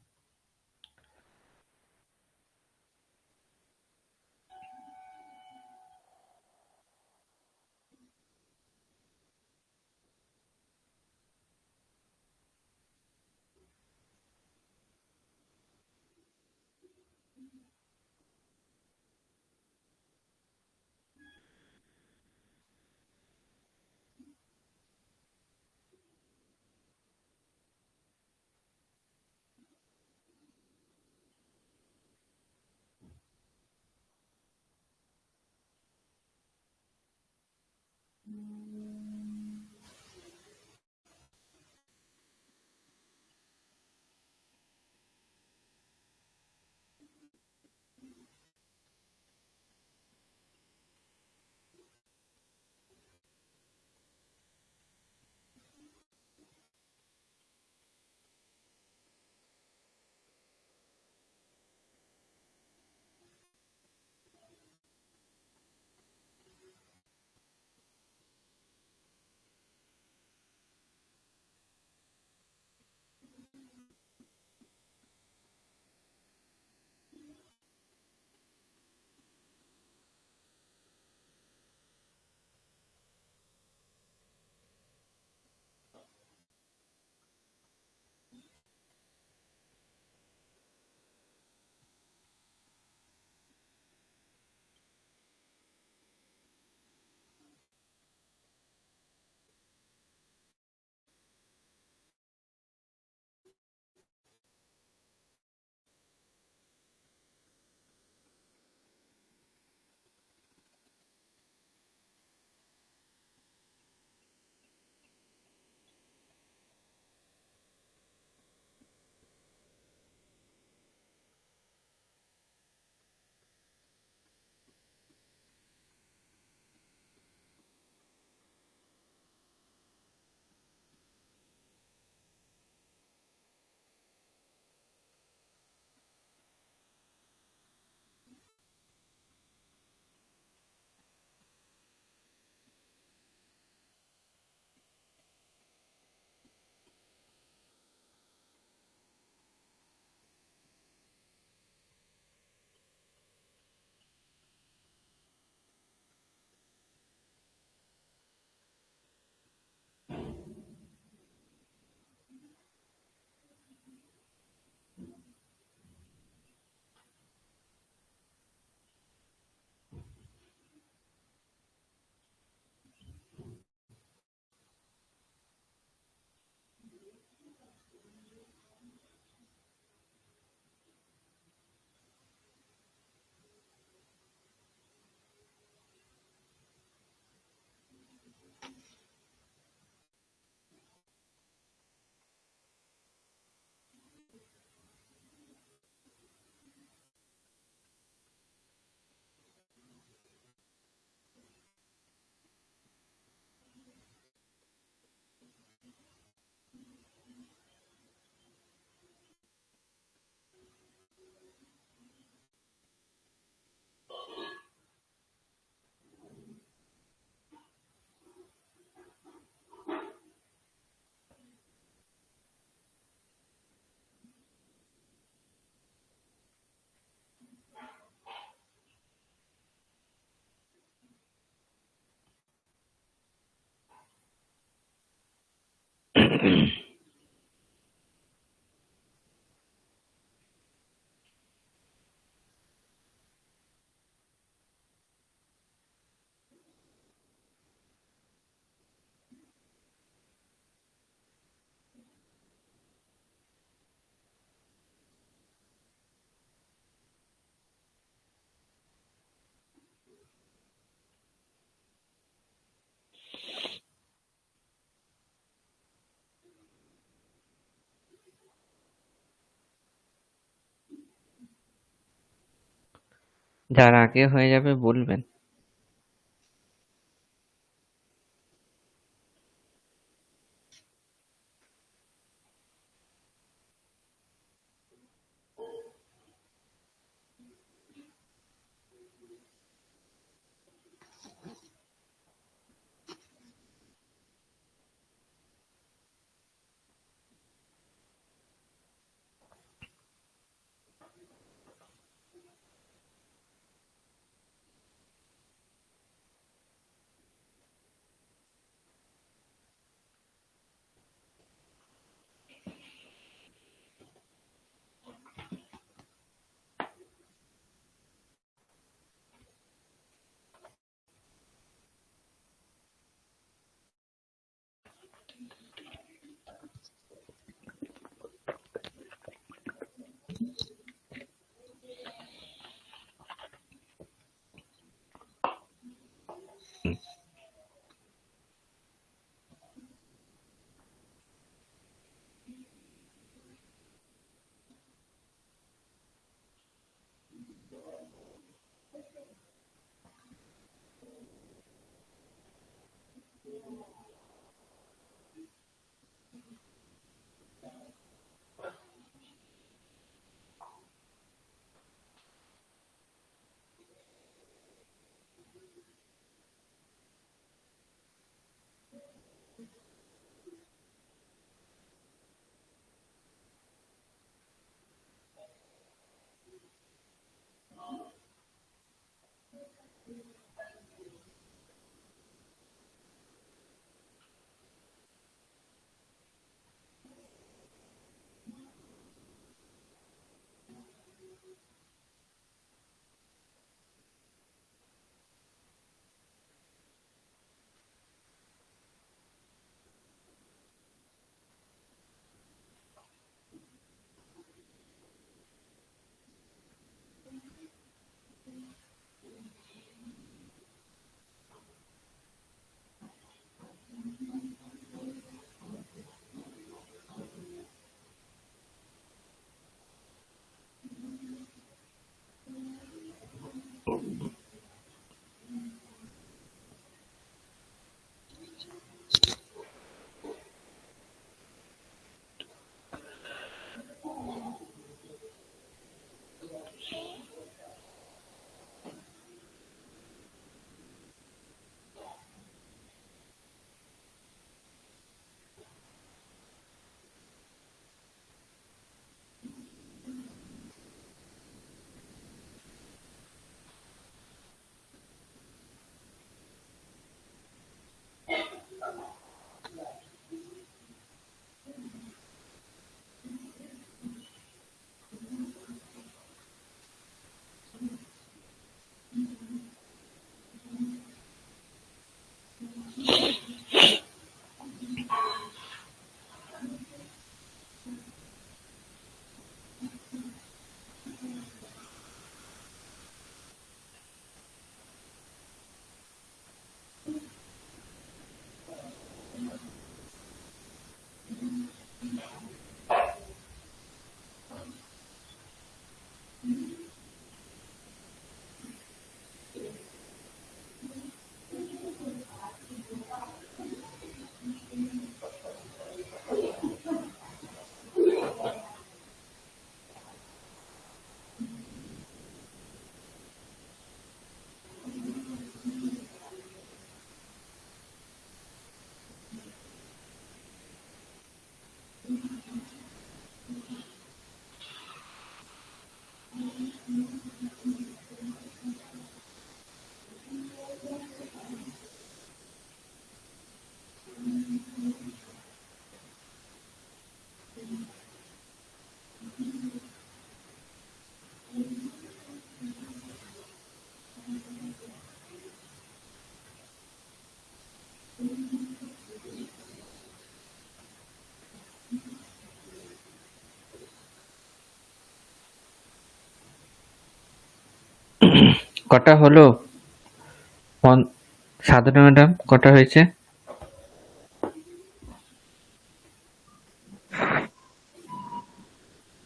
যার আগে হয়ে যাবে বলবেন। কটা হলো? সাধনা ম্যাডাম কটা হয়েছে?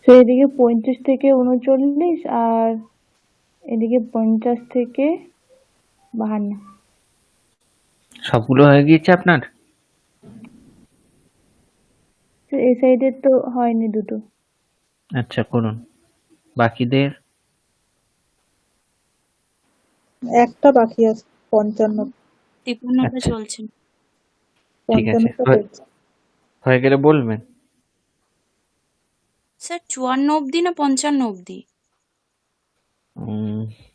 তো এদিকে 35 থেকে 39 আর এদিকে 50 থেকে 52। সবগুলো হয়ে গিয়েছে আপনার? তো এই সাইডের তো হয়নি দুটো। আচ্ছা, করুন। বাকিদের? একটা বাকি আছে, 55। 53টা আচ্ছা, চলছে। ঠিক আছে। 55টা চলছে। হয়ে গেলে বলবেন। স্যার 54 অবধি না 55 অবধি?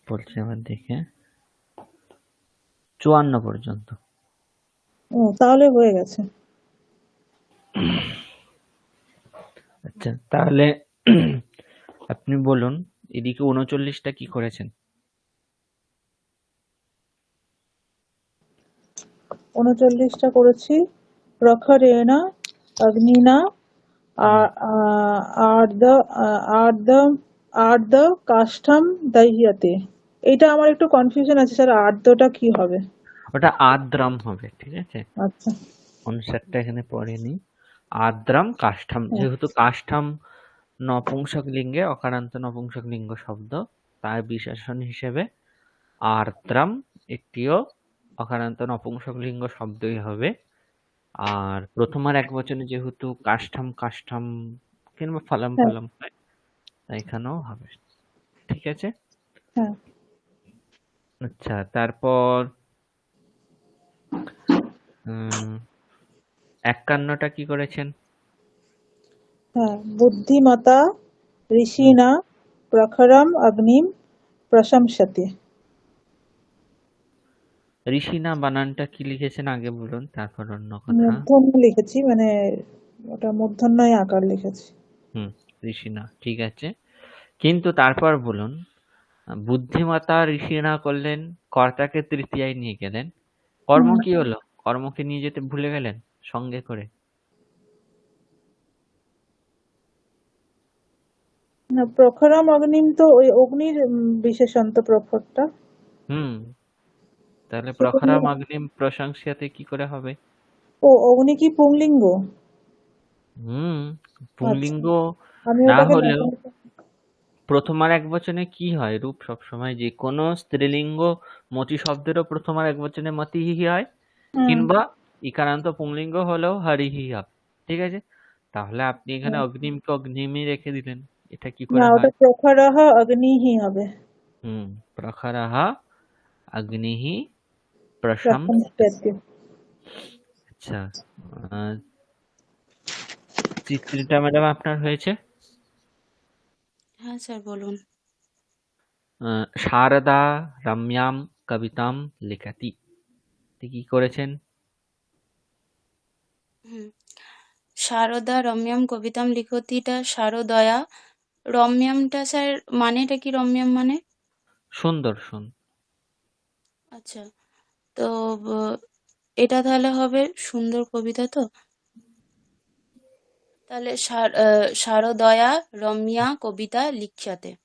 বলছি আবার দেখে। 54 পর্যন্ত। ও, তাহলে হয়ে গেছে। আচ্ছা, তাহলে আপনি বলুন, এদিকে 39টা কি করেছেন? 39টা করেছি। প্রখরেণ অগ্নিনা হুম। আর্দ কাষ্ঠম দহ্যতে। এটা আমার একটু কনফিউশন আছে স্যার, আর্দ্রটা কি হবে? ওটা আদ্রাম হবে, ঠিক আছে? আচ্ছা, অনুসারটা এখানে পড়েনি। আদ্রাম কাষ্ঠম, হ্যাঁ, যেহেতু কাষ্ঠম নপুংসক লিঙ্গে অকারান্ত নপুংসক লিঙ্গ শব্দ, তার বিশেষণ হিসেবে আর্দ্রাম একটিও অকারান্ত নপুংসক লিঙ্গ শব্দই হবে। আর প্রথম আর এক বচনে যেহেতু কাষ্ঠম কাষ্ঠম কিংবা ফলম হ্যাঁ, ফলম হয়, তাই এখানেও হবে। ঠিক আছে? হ্যাঁ, আচ্ছা, তারপর 51টা কি করেছেন? হ্যাঁ। বুদ্ধিমতা হুম। ঋষিণা প্রখরম অগ্নিম প্রশংসতে। ঋষিনা বানানটা কি লিখেছেন আগে বলুন, তারপর অন্য কথা। মূর্ধন্য লিখেছি, মানে ওটা মূর্ধন্যয় আকার লিখেছি। ঋষিনা, ঠিক আছে। কিন্তু তারপর বলুন, বুদ্ধিমত্তা ঋষিনা করলেন, কর্তাকে তৃতীয়ায় নিয়ে গেলেন, কর্ম কি হলো? কর্মকে নিয়ে যেতে ভুলে গেলেন সঙ্গে করে। না, প্রখরম অগ্নিম তো ওই অগ্নির বিশেষণ তো প্রখরটা। হুম তাহলে সেটা প্রখরম নিয়ে- অগ্নিম প্রশংসাতে কি করে হবে? ও, অগ্নি কি পুংলিঙ্গ? হুম আচ্ছা, পুংলিঙ্গ আমি না ওটাকে হলেও নতুন- প্রথম আর এক বচনে কি হয় রূপ? সবসময় যে কোনো স্ত্রীলিঙ্গ মতি শব্দেরও প্রথম আর এক বচনে মতিহি হয়, হুম, কিংবা ইকারান্ত পুংলিঙ্গ হলেও হরিহি হবে। ঠিক আছে? তাহলে আপনি এখানে হুম। অগ্নিমকে অগ্নিমই রেখে দিলেন। এটা কি না, করে ওটা হয়? প্রখরহ অগ্নিহি হবে। প্রখরः অগ্নিः প্রশম। প্রশংসতে। আচ্ছা, আহ, চিত্রিটা ম্যাডাম আপনার হয়েছে। হ্যাঁ স্যার বলুন। শারদা রম্যাম কবিতাম লিখতি, কি করেছেন? হুম। শারদা রম্যম কবিতাম লিখতিটা শারদয়া। রম্যমটা স্যার মানেটা কি? রম্যম মানে? সুন্দর। আচ্ছা, তো এটা তাহলে হবে সুন্দর কবিতা তো। তাহলে শারদয়া রম্যা কবিতা লিখ্যাতে।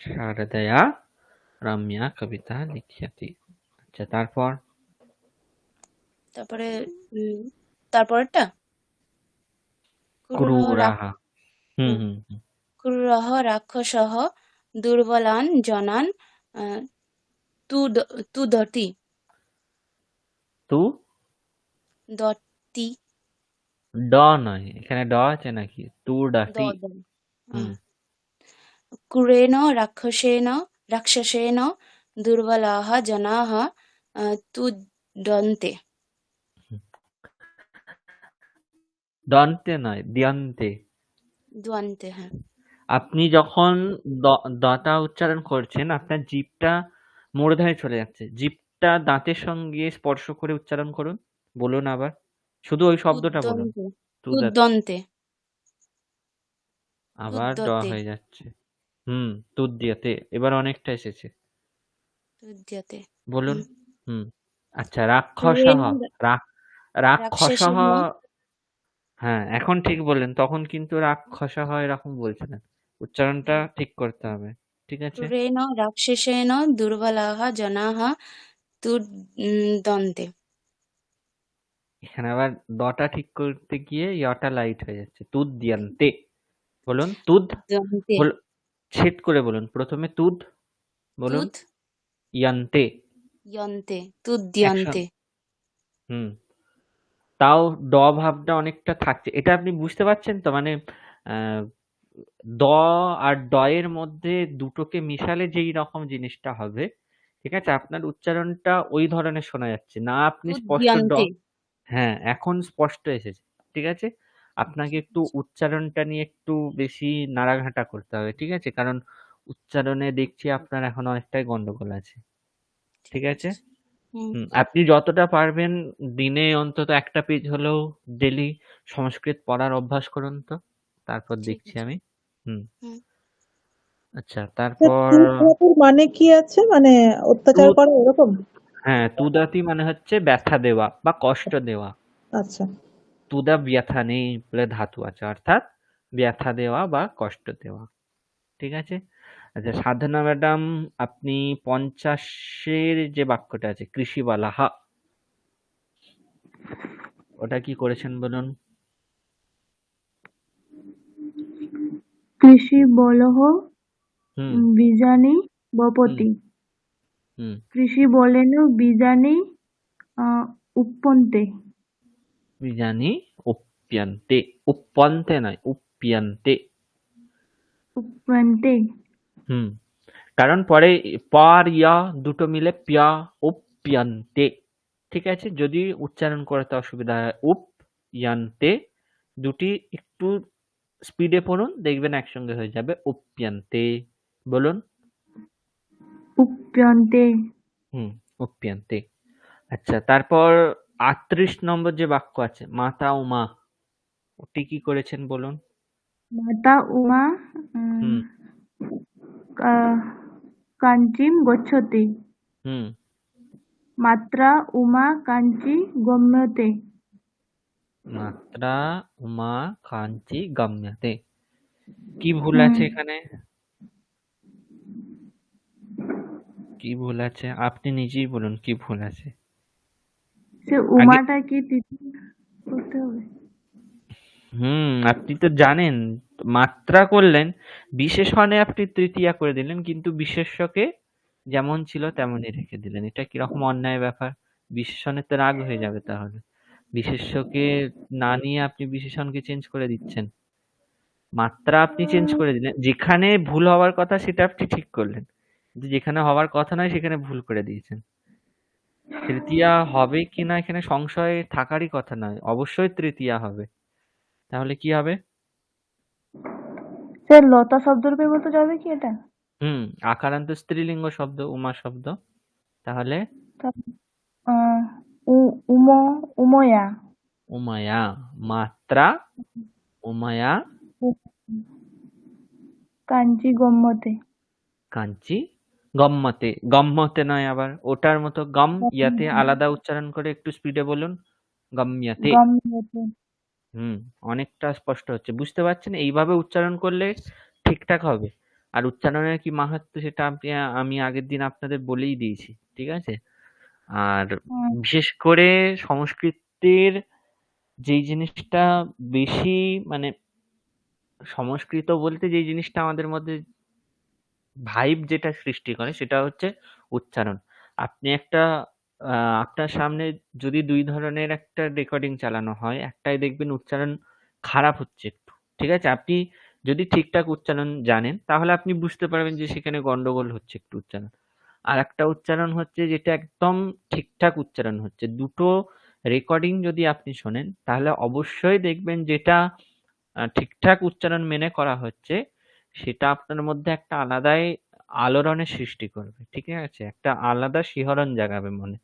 শারদয়া রম্যা কবিতা লিখ্যতি। আচ্ছা, তারপর তারপরে তারপরেরটা ক্রুরঃ ক্রূরাः। হুম হুম, হুম হুম। ক্রুরঃ রাক্ষসঃ দুর্বলান জনান আহ, তুদতি। তু দত্তি। ড নয়, এখানে ড আছে নাকি? তু দ ডাটি। দ হুম ক্রূরেণ রাক্ষসেন দুর্বলাः জনাः তুদন্তে। দন্তে নয়, দ্যন্তে। দ্বন্দ্বে, হ্যাঁ। আপনি যখন দটা উচ্চারণ করছেন, আপনার জিভটা মূর্ধন্যে চলে যাচ্ছে। জিভটা দাঁতের সঙ্গে স্পর্শ করে উচ্চারণ করুন। বলুন আবার, শুধু ওই শব্দটা বলুন। তুদন্তে। তুদাত। তুদন্তে। আবার ড তুদ্যতে। হয়ে যাচ্ছে। তুদ্যতে। এবার অনেকটা এসেছে। তুদ্যতে। বলুন। হুম। হুম আচ্ছা, রাক্ষসঃ। ক্রূরেণ রাক্ষসঃ। রাক্ষসেন। হ্যাঁ, এখন ঠিক বললেন। তখন কিন্তু রাক্ষসঃ এরকম বলছিলেন। উচ্চারণটা ঠিক করতে হবে। ঠিক আছে? ক্রুরেণ রাক্ষসেন দুর্বলাঃ জনাঃ তুদন্তে। এখানে আবার দটা ঠিক করতে গিয়ে ইয়টা লাইট হয়ে যাচ্ছে। তুদ্যন্তে। বলুন তুদ। দন্তে। ছেদ করে বলুন। প্রথমে তুদ বলুন। তুদ ইয়ান্তে। যন্তে। একসঙ্গে। তুদ্যন্তে। হুম। তাও ড ভাবটা অনেকটা থাকছে। এটা আপনি বুঝতে পারছেন তো? মানে আহ, দ আর ড এর মধ্যে দুটোকে মিশালে যেই রকম জিনিসটা হবে, ঠিক আছে, আপনার উচ্চারণটা ওই ধরনের শোনা যাচ্ছে না। আপনি স্পষ্ট তুদ্যন্তে। হ্যাঁ, এখন স্পষ্ট এসেছে। ঠিক আছে, আপনাকে একটু উচ্চারণটা নিয়ে একটু বেশি নাড়াঘাটা করতে হবে। ঠিক আছে, কারণ উচ্চারণে দেখছি আপনার এখন অনেকটাই গন্ডগোল আছে। ঠিক আছে। হুম। আপনি যতটা পারবেন দিনে অন্তত একটা পেজ হলেও ডেলি সংস্কৃত পড়ার অভ্যাস করুন তো, তারপর ঠিক দেখছি আছে। আমি। হুম। হুম। আচ্ছা, স্যার তারপর তুদ মানে কি আছে, মানে অত্যাচার তুদ। করা এরকম? হ্যাঁ, তুদাতি মানে হচ্ছে ব্যথা দেওয়া বা কষ্ট দেওয়া। আচ্ছা। তুদা ব্যথা নেই বলে ধাতু আছে, অর্থাৎ ব্যথা দেওয়া বা কষ্ট দেওয়া। ঠিক আছে। আচ্ছা সাধনা ম্যাডাম, আপনি 50-এর যে বাক্যটা আছে কৃষিবালা হা, ওটা কি করেছেন বলুন? কৃষি বলহ হুম বীজানি হুম বপতি। হুম কৃষি বলেন বীজানি উৎপন্তে। বীজানি উপ্যন্তে। উপ্পন্তে নয়, উপ্যন্তে। উৎপন্তে। হুম। কারণ পরে প আর ইয়া দুটো মিলে প্যা, উপ্যন্তে। ঠিক আছে, যদি উচ্চারণ করতে অসুবিধা হয় উপ ইয়ান্তে দুটি একটু স্পিডে পড়ুন, দেখবেন একসঙ্গে হয়ে যাবে উপ্যন্তে। বলুন। উৎপন্তে। হুম, উপ্যন্তে। আচ্ছা, তারপর 38 নম্বর যে বাক্য আছে মাতা উমা, ওটি কি করেছেন বলুন? মাতা উমা হুম কাঞ্চিম গচ্ছতি। হুম মাত্রা উমা কাঞ্চি গম্যতে। মাত্রা উমা কাঞ্চি গম্যতে। কি ভুল হুম। আছে এখানে? কি ভুল আছে আপনি নিজেই বলুন, কি ভুল আছে? সে আগে উমাটা কি তৃতীয় করতে হবে? আপনি তো জানেন, মাত্রা করলেন, বিশেষণে আপনি তৃতীয়া করে দিলেন, কিন্তু বিশেষ্যকে যেমন ছিল তেমনই রেখে দিলেন। এটা কিরকম অন্যায় ব্যাপার? বিশেষণে তো রাগ হয়ে যাবে তাহলে। বিশেষ্যকে না নিয়ে আপনি বিশেষণকে চেঞ্জ করে দিচ্ছেন। মাত্রা আপনি চেঞ্জ করে দিলেন, যেখানে ভুল হওয়ার কথা সেটা আপনি ঠিক করলেন, কিন্তু যেখানে হওয়ার কথা নয় সেখানে ভুল করে দিয়েছেন। তৃতীয়া হবে কিনা এখানে সংশয় থাকারই কথা নয়, অবশ্যই তৃতীয়া হবে। তাহলে কি হবে? সে লতা শব্দরূপে বলতে যাবে কি এটা? আকারান্ত স্ত্রীলিঙ্গ শব্দ, উমা শব্দ। তাহলে তা- আহ, উম উময়া উমায়া। মাত্রা উমায়া কাঞ্চি গম্যতে। কাঞ্চি গম্যতে। গম্যতে নয় আবার, ওটার মতো গম ইয়াতে আলাদা উচ্চারণ করে একটু স্পিডে বলুন। গম্যতে। গম্যতে। অনেকটা স্পষ্ট হচ্ছে, বুঝতে পারছেন? এইভাবে উচ্চারণ করলে ঠিকঠাক হবে। আর উচ্চারণের কি মাহাত্ম্য সেটা আমি আগের দিন আপনাদের বলেই দিয়েছি। ঠিক আছে। আর হুম। বিশেষ করে সংস্কৃতের যেই জিনিসটা বেশি, মানে সংস্কৃত বলতে যেই জিনিসটা আমাদের মধ্যে ভাইব যেটা সৃষ্টি করে সেটা হচ্ছে উচ্চারণ। আপনি একটা আপনার সামনে যদি ২ ধরনের একটা রেকর্ডিং চালানো হয়, একটায় দেখবেন উচ্চারণ খারাপ হচ্ছে একটু। ঠিক আছে? আপনি যদি ঠিকঠাক উচ্চারণ জানেন তাহলে আপনি বুঝতে পারবেন যে সেখানে গন্ডগোল হচ্ছে একটু উচ্চারণ। আরেকটা উচ্চারণ হচ্ছে যেটা একদম ঠিকঠাক উচ্চারণ হচ্ছে। দুটো রেকর্ডিং যদি আপনি শোনেন তাহলে অবশ্যই দেখবেন যেটা ঠিকঠাক উচ্চারণ মেনে করা হচ্ছে সেটা আপনার মধ্যে একটা আলাদাই আলোড়নের সৃষ্টি করবে। ঠিক আছে? একটা আলাদা শিহরণ জাগাবে মনে।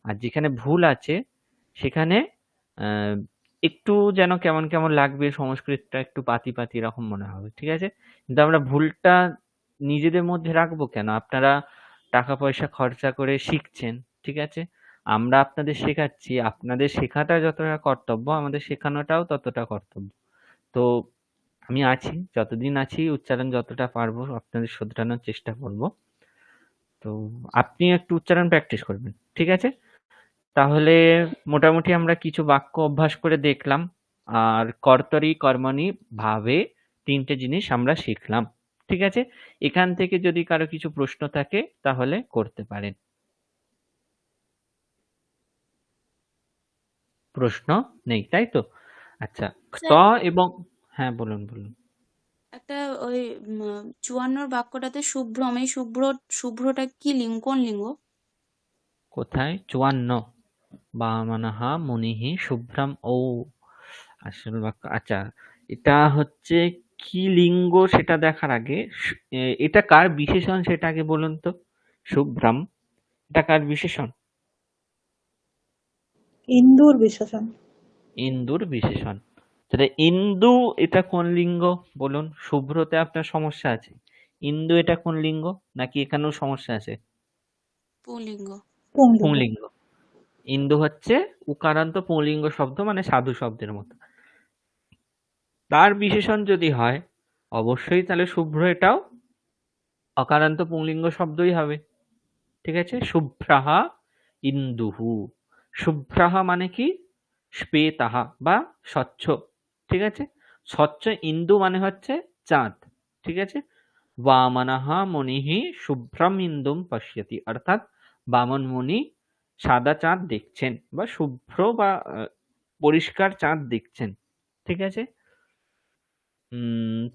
আর যেখানে ভুল আছে সেখানে আহ, একটু যেন কেমন কেমন লাগবে, সংস্কৃতটা একটু পাতি পাতি এরকম মনে হবে। ঠিক আছে, কিন্তু আমরা ভুলটা নিজেদের মধ্যে রাখবো কেন? আপনারা টাকা পয়সা খরচা করে শিখছেন। ঠিক আছে, আমরা আপনাদের শেখাচ্ছি, আপনাদের শেখাটা যতটা কর্তব্য আমাদের শেখানোটাও ততটা কর্তব্য। তো আমি আছি, যতদিন আছি উচ্চারণ যতটা পারবো আপনাদের শোধরানোর চেষ্টা করব। তো আপনি একটু উচ্চারণ প্র্যাকটিস করবেন, ঠিক আছে? তাহলে মোটামুটি আমরা কিছু বাক্য অভ্যাস করে দেখলাম, আর কর্তরি কর্মণি ভাবে 3টে জিনিস আমরা শিখলাম, ঠিক আছে? এখান থেকে যদি কারো কিছু প্রশ্ন থাকে তাহলে করতে পারেন। প্রশ্ন নেই, তাই তো? আচ্ছা, ত স্যার এবং হ্যাঁ, বলুন বলুন। একটা ওই 54 বাক্যটাতে শুভ্রম, এই শুভ্রটা কি লিঙ্গ, কোন লিঙ্গ? কোথায়? 54 বামনঃ মুনিঃ শুভ্রম। ও, আসল বাক্য। আচ্ছা, এটা হচ্ছে কি লিঙ্গ সেটা দেখার আগে এটা কার বিশেষণ সেটা আগে বলুন তো। শুভ্রম, এটা কার বিশেষণ? ইন্দুর বিশেষণ। ইন্দুর বিশেষণ। তাহলে ইন্দু এটা কোন লিঙ্গ বলুন? শুভ্রতে আপনার সমস্যা আছে, ইন্দু এটা কোন লিঙ্গ? নাকি এখানেও সমস্যা আছে? পুল্লিঙ্গ। পুংলিঙ্গ। পুংলিঙ্গ। ইন্দু হচ্ছে উকারান্ত পুংলিঙ্গ শব্দ, মানে সাধু শব্দের মতো। তার বিশেষণ যদি হয় অবশ্যই তাহলে শুভ্র এটাও অকারান্ত পুংলিঙ্গ শব্দই হবে, ঠিক আছে? শুভ্রাহা ইন্দুহু। শুভ্রাহা মানে কি? শ্বেতাহা বা স্বচ্ছ, ঠিক আছে? স্বচ্ছ ইন্দু মানে হচ্ছে চাঁদ, ঠিক আছে? বামনঃ মুনিঃ শুভ্রম ইন্দুম পশ্যতি, অর্থাৎ বামন মুনি সাদা চাঁদ দেখছেন বা শুভ্র বা পরিষ্কার চাঁদ দেখছেন, ঠিক আছে?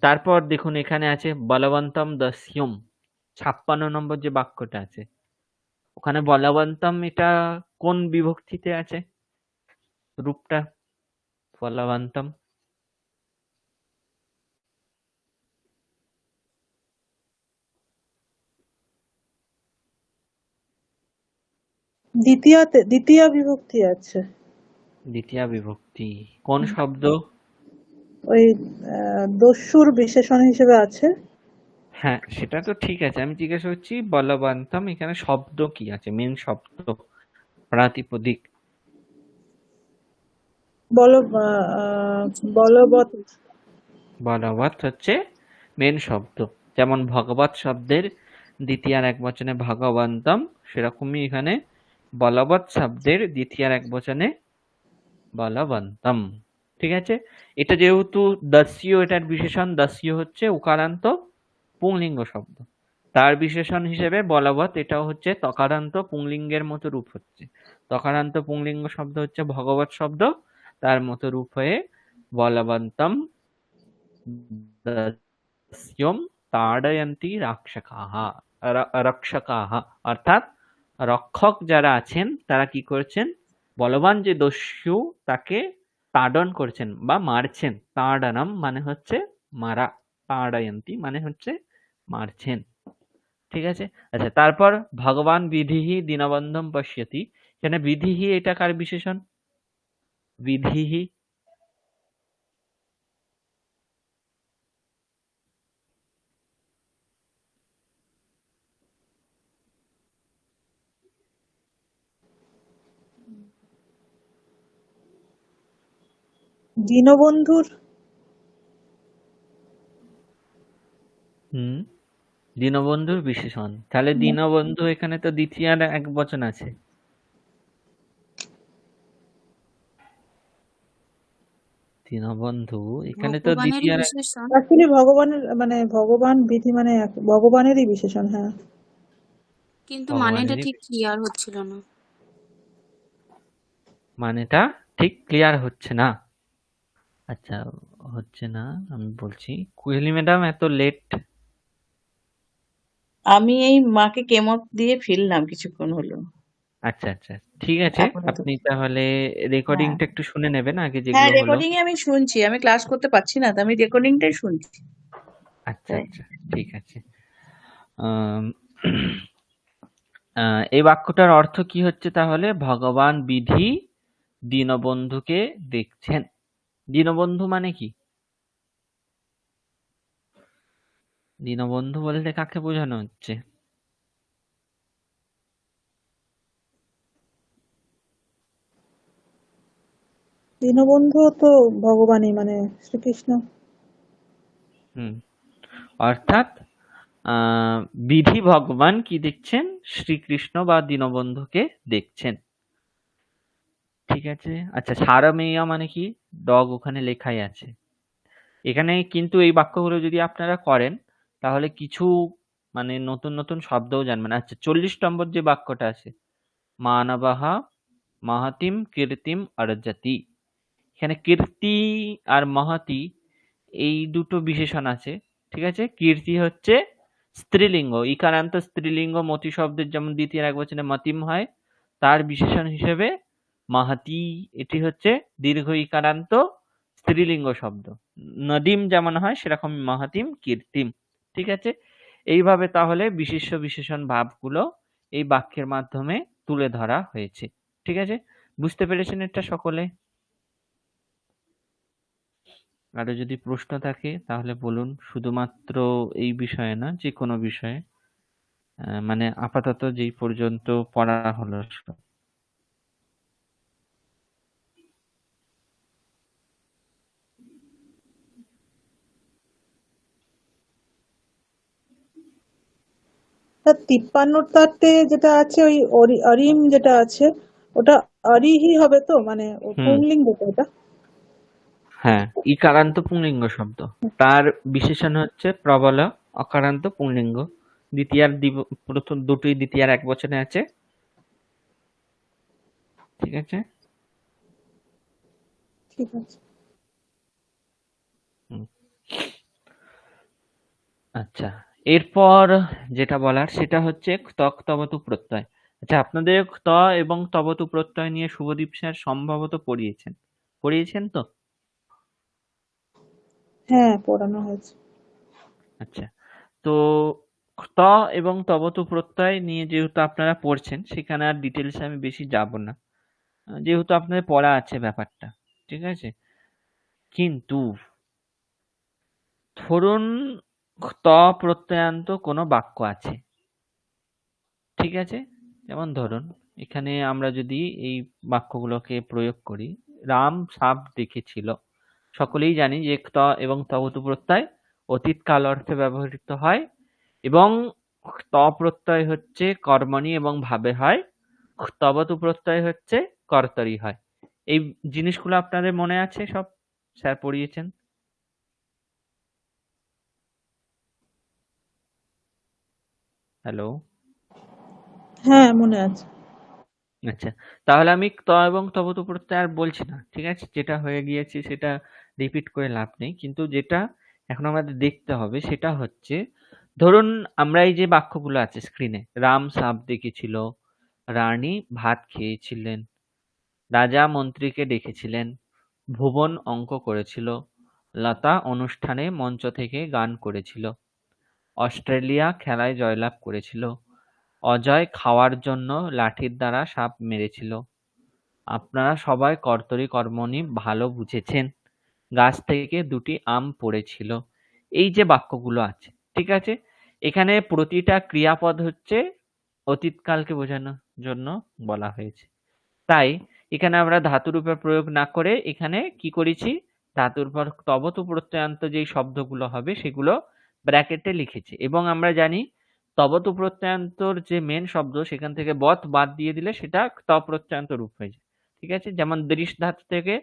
তারপর দেখুন এখানে আছে বলবন্তম দস্যুম, 56 নম্বর যে বাক্যটা আছে ওখানে বলবন্তম এটা কোন বিভক্তিতে আছে রূপটা? বলবন্তম দ্বিতীয় বিভক্তি আছে। দ্বিতীয় বিভক্তি কোন শব্দ? ওই দস্যুর বিশেষণ হিসেবে আছে। হ্যাঁ, সেটা তো ঠিক আছে, আমি জিজ্ঞাসা করছি বলবন্তম এখানে শব্দ কি আছে, মেন শব্দ, প্রাতিপদিক। বল বলবৎ। বলবৎ হচ্ছে মেন শব্দ। যেমন ভগবৎ শব্দের দ্বিতীয় আর একবচনে ভগবন্তম, সেরকমই এখানে বলবৎ শব্দের দ্বিতীয় আর একবচনে বলবন্তম, ঠিক আছে? এটা যেহেতু দস্যু, এটার বিশেষণ দস্যু হচ্ছে উকারান্ত পুংলিঙ্গ শব্দ, তার বিশেষণ হিসেবে বলবৎ এটাও হচ্ছে তকারান্ত পুংলিঙ্গের মতো রূপ হচ্ছে। তকারান্ত পুংলিঙ্গ শব্দ হচ্ছে ভগবৎ শব্দ, তার মতো রূপ হয়ে বলবন্তম দস্যুম তাড়য়ন্তি রক্ষকাহ, অর্থাৎ রক্ষক যারা আছেন তারা কি করছেন? বলবান যে দস্যু তাকে তাড়ন করছেন বা মারছেন। তাড়নম মানে হচ্ছে মারা, তাড়য়ন্তি মানে হচ্ছে মারছেন, ঠিক আছে? আচ্ছা, তারপর ভগবান বিধিহি দীনবন্ধম পশ্যতি, এখানে বিধিহি এটা কার বিশেষণ? বিধিহি দীনবন্ধুর। হুম, দীনবন্ধুর বিশেষণ। তাহলে দীনবন্ধু এখানে তো দ্বিতীয় আর একবচন আছে। দীনবন্ধু এখানে তো ভগবানেরই দ্বিতীয় আর বিশেষণ, অ্যাকচুয়ালি ভগবানের মানে ভগবান বিধি মানে ভগবানেরই বিশেষণ। হ্যাঁ, কিন্তু মানেটা ভগবানেরই ঠিক ক্লিয়ার হচ্ছিল না। মানেটা ঠিক ক্লিয়ার হচ্ছে না। আচ্ছা, হচ্ছে না, আমি বলছি। কুহেলি ম্যাডাম এত লেট? আমি এই মাকে কেমো দিয়ে ফিরলাম কিছুক্ষণ হলো। আচ্ছা আচ্ছা, ঠিক আছে। আপাতত। আপনি তাহলে হ্যাঁ। রেকর্ডিংটা একটু শুনে নেবেন আগে হ্যাঁ, যেগুলো হলো। রেকর্ডিং আমি শুনছি। আমি ক্লাস করতে পারছি না, তো আমি রেকর্ডিংটাই শুনছি। আচ্ছা তাই। আচ্ছা, ঠিক আছে। আম, এই বাক্যটার অর্থ কি হচ্ছে তাহলে? ভগবান বিধি দীনবন্ধুকে দেখছেন। দীনবন্ধু মানে কি? দীনবন্ধু বলতে কাকে বোঝানো হচ্ছে? দীনবন্ধু তো ভগবানই, মানে শ্রীকৃষ্ণ। হুম অর্থাৎ বিধি ভগবান কি দেখছেন? শ্রীকৃষ্ণ বা দীনবন্ধুকে দেখছেন। ঠিক আছে। আচ্ছা, সারমেয় মানে কি? ডগ ওখানে লেখাই আছে। এখানে কিন্তু এই বাক্যগুলো যদি আপনারা করেন তাহলে কিছু মানে নতুন নতুন শব্দও জানবেন। আচ্ছা, 40 নম্বর যে বাক্যটা আছে, মানবাহা মাহাতিম কীর্তিম অর্জতি। এখানে কীর্তি আর মহতি এই দুটো বিশেষণ আছে। ঠিক আছে। কীর্তি হচ্ছে স্ত্রীলিঙ্গ, ইকারান্ত স্ত্রীলিঙ্গ মতি শব্দের যেমন দ্বিতীয় একবচনে মতিম হয়, তার বিশেষণ হিসেবে মাহাতি, এটি হচ্ছে দীর্ঘ ইকারান্ত স্ত্রীলিঙ্গ শব্দ। নদীম যেমন হয় সেরকম মাহাতিম কীর্তিম। ঠিক আছে। এইভাবে তাহলে বিশেষ্য বিশেষণ ভাবগুলো এই বাক্যের মাধ্যমে তুলে ধরা হয়েছে। ঠিক আছে। বুঝতে পেরেছেন এটা সকলে? আরো যদি প্রশ্ন থাকে তাহলে বলুন, শুধুমাত্র এই বিষয়ে না, যে কোনো বিষয়ে, মানে আপাতত যেই পর্যন্ত পড়া হলো সব। স্যার 53টাতে যেটা আছে ওই অরিম যেটা আছে ওটা অরিহি হবে তো, মানে পুংলিঙ্গ তো ওটা? হ্যাঁ, ইকারান্ত পুংলিঙ্গ শব্দ, তার বিশেষণ হচ্ছে প্রবল অকারান্ত পুংলিঙ্গ। দ্বিতীয়ার প্রথম দুটোই দ্বিতীয়ার এক বচনে আছে। ঠিক আছে। ঠিক আছে। আচ্ছা, এরপর যেটা বলার সেটা হচ্ছে ত্বক তবতু প্রত্যয়। আচ্ছা, আপনাদের ত এবং তবতু প্রত্যয় নিয়ে শুভদীপ স্যার সম্ভবত পড়িয়েছেন তো? হ্যাঁ, পড়ানো হয়েছে। আচ্ছা, তো ত এবং তবতু প্রত্যয় নিয়ে যেহেতু আপনারা পড়ছেন, সেখানে আর ডিটেলসে আমি বেশি যাব না, যেহেতু আপনাদের পড়া আছে ব্যাপারটা। ঠিক আছে। কিন্তু ধরুন ত প্রত্যয়ান্ত কোনো বাক্য আছে। ঠিক আছে। যেমন ধরুন এখানে আমরা যদি এই বাক্যগুলোকে প্রয়োগ করি, রাম সাপ দেখেছিল। সকলেই জানি যে ত এবং তবতু প্রত্যয় অতীত কাল অর্থে ব্যবহৃত হয় এবং ত প্রত্যয় হচ্ছে কর্মণি এবং ভাবে হয়, তবতু প্রত্যয় হচ্ছে কর্তরি হয়। এই জিনিসগুলো আপনাদের মনে আছে? সব স্যার পড়িয়েছেন? হ্যালো। হ্যাঁ, মনে আছে। আচ্ছা, তাহলে আমি ত এবং তবতু প্রত্যয় আর বলছি না। ঠিক আছে। যেটা হয়ে গিয়েছে সেটা রিপিট করে লাভ নেই। কিন্তু যেটা এখন আমাদের দেখতে হবে সেটা হচ্ছে, ধরুন আমরা এই যে বাক্যগুলো আছে স্ক্রিনে, রাম সাপ দেখেছিল, রানী ভাত খেয়েছিলেন, রাজা মন্ত্রীকে ডেকেছিলেন, ভুবন অঙ্ক করেছিল, লতা অনুষ্ঠানে মঞ্চ থেকে গান করেছিল, অস্ট্রেলিয়া খেলায় জয়লাভ করেছিল, অজয় খাওয়ার জন্য লাঠির দ্বারা সাপ মেরেছিল, আপনারা সবাই কর্তরি কর্মণি ভালো বুঝেছেন, গাছ থেকে দুটি আম পড়েছিল। এই যে বাক্যগুলো আছে, ঠিক আছে, এখানে প্রতিটা ক্রিয়াপদ হচ্ছে অতীতকালকে বোঝানোর জন্য বলা হয়েছে। তাই এখানে আমরা ধাতুরূপে প্রয়োগ না করে এখানে কি করেছি, ধাতুর পর তবতু প্রত্যয়ান্ত যেই শব্দগুলো হবে সেগুলো ব্র্যাকেটে লিখেছি। এবং আমরা জানি তবতু প্রত্যয়ান্তর যে মেন শব্দ সেখান থেকে বত বাদ দিয়ে দিলে সেটা ত প্রত্যয়ান্ত রূপ হয়ে যায়। ঠিক আছে। যেমন দৃশ ধাতু থেকে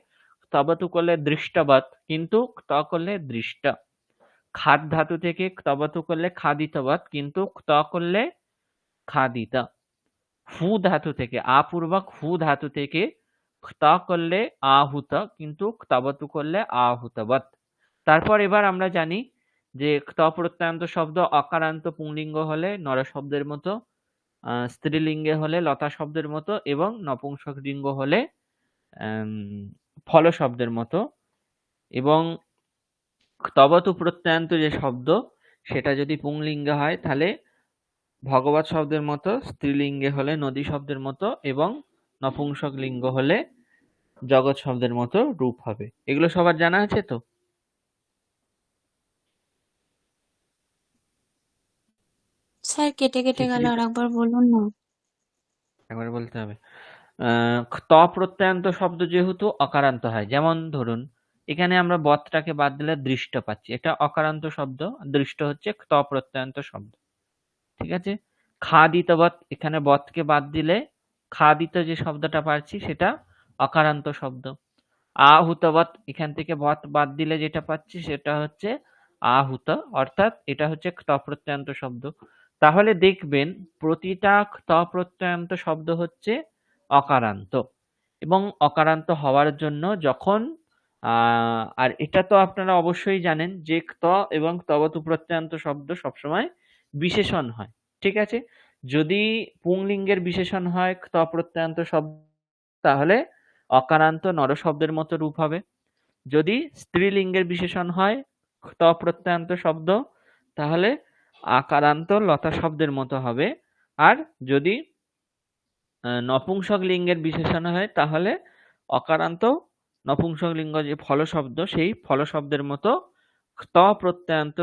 তবতু করলে দৃষ্টবৎ, কিন্তু ত করলে দৃষ্ট। খাদ ধাতু থেকে তবতু করলে খাদিতবৎ, কিন্তু ত করলে খাদিত। ফু ধাতু থেকে আপূর্বক ফু ধাতু থেকে ত করলে আহুত, কিন্তু তবতু করলে আহুতবৎ। তারপর এবার আমরা জানি যে ত প্রত্যয়ান্ত শব্দ অকারান্ত পুংলিঙ্গ হলে নর শব্দের মতো, স্ত্রীলিঙ্গে হলে লতা শব্দের মতো এবং নপুংসক লিঙ্গ হলে ফল শব্দের মতো। এবং তবতু প্রত্যয়ান্ত যে শব্দ সেটা যদি পুংলিঙ্গে হয় তাহলে ভগবৎ শব্দের মতো, স্ত্রীলিঙ্গে হলে নদী শব্দের মতো এবং নপুংসক লিঙ্গ হলে জগৎ শব্দের মতো রূপ হবে। এগুলো সবার জানা আছে তো? স্যার কেটে কেটে গেল, খিচুড়িটা আর একবার বলুন না। একবার বলতে হবে। ত প্রত্যয়ান্ত শব্দ যেহেতু অকারান্ত হয়, যেমন ধরুন এখানে আমরা বতটাকে বাদ দিলে দৃষ্ট পাচ্ছি, এটা অকারান্ত শব্দ, দৃষ্ট হচ্ছে ত প্রত্যয়ান্ত শব্দ। ঠিক আছে, খাদিতবৎ, এখানে বতকে বাদ দিলে খাদিত যে শব্দটা পাচ্ছি সেটা অকারান্ত শব্দ। আহুতবৎ, এখান থেকে বত বাদ দিলে যেটা পাচ্ছি সেটা হচ্ছে আহুত, অর্থাৎ এটা হচ্ছে ত প্রত্যয়ান্ত শব্দ। তাহলে দেখবেন প্রতিটা ত প্রত্যয়ান্ত শব্দ হচ্ছে অকারান্ত, এবং অকারান্ত হওয়ার জন্য যখন আর এটা তো আপনারা অবশ্যই জানেন যে ত এবং তবতু প্রত্যয়ান্ত শব্দ সবসময় বিশেষণ হয়। ঠিক আছে, যদি পুংলিঙ্গের বিশেষণ হয় ত প্রত্যয়ান্ত শব্দ তাহলে অকারান্ত নর শব্দের মতো রূপ হবে। যদি স্ত্রীলিঙ্গের বিশেষণ হয় ত প্রত্যয়ান্ত শব্দ তাহলে আকারান্ত লতা শব্দের মতো হবে। আর যদি নপুংসক লিঙ্গের বিশেষণ হয় তাহলে অকারান্ত নপুংসক লিঙ্গ যে ফল শব্দ সেই ফল শব্দের মতো ত প্রত্যয়ান্ত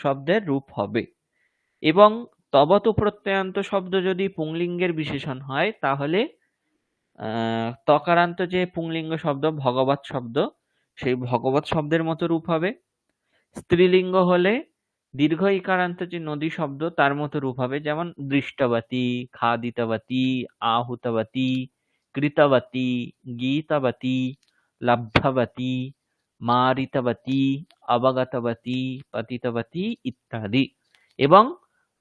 শব্দের রূপ হবে। এবং তবতু প্রত্যয়ান্ত শব্দ যদি পুংলিঙ্গের বিশেষণ হয় তাহলে তকারান্ত যে পুংলিঙ্গ শব্দ ভগবৎ শব্দ সেই ভগবৎ শব্দের মতো রূপ হবে। স্ত্রীলিঙ্গ হলে দীর্ঘ ইকারান্ত যে নদী শব্দ তার মতো রূপ হবে, যেমন দৃষ্টবতী, খাদিতবতী, আহুতবতী, কৃতবতী, গীতবতী, লব্ধবতী, মারিতবতী, অবগতবতী, পতিতবতী ইত্যাদি। এবং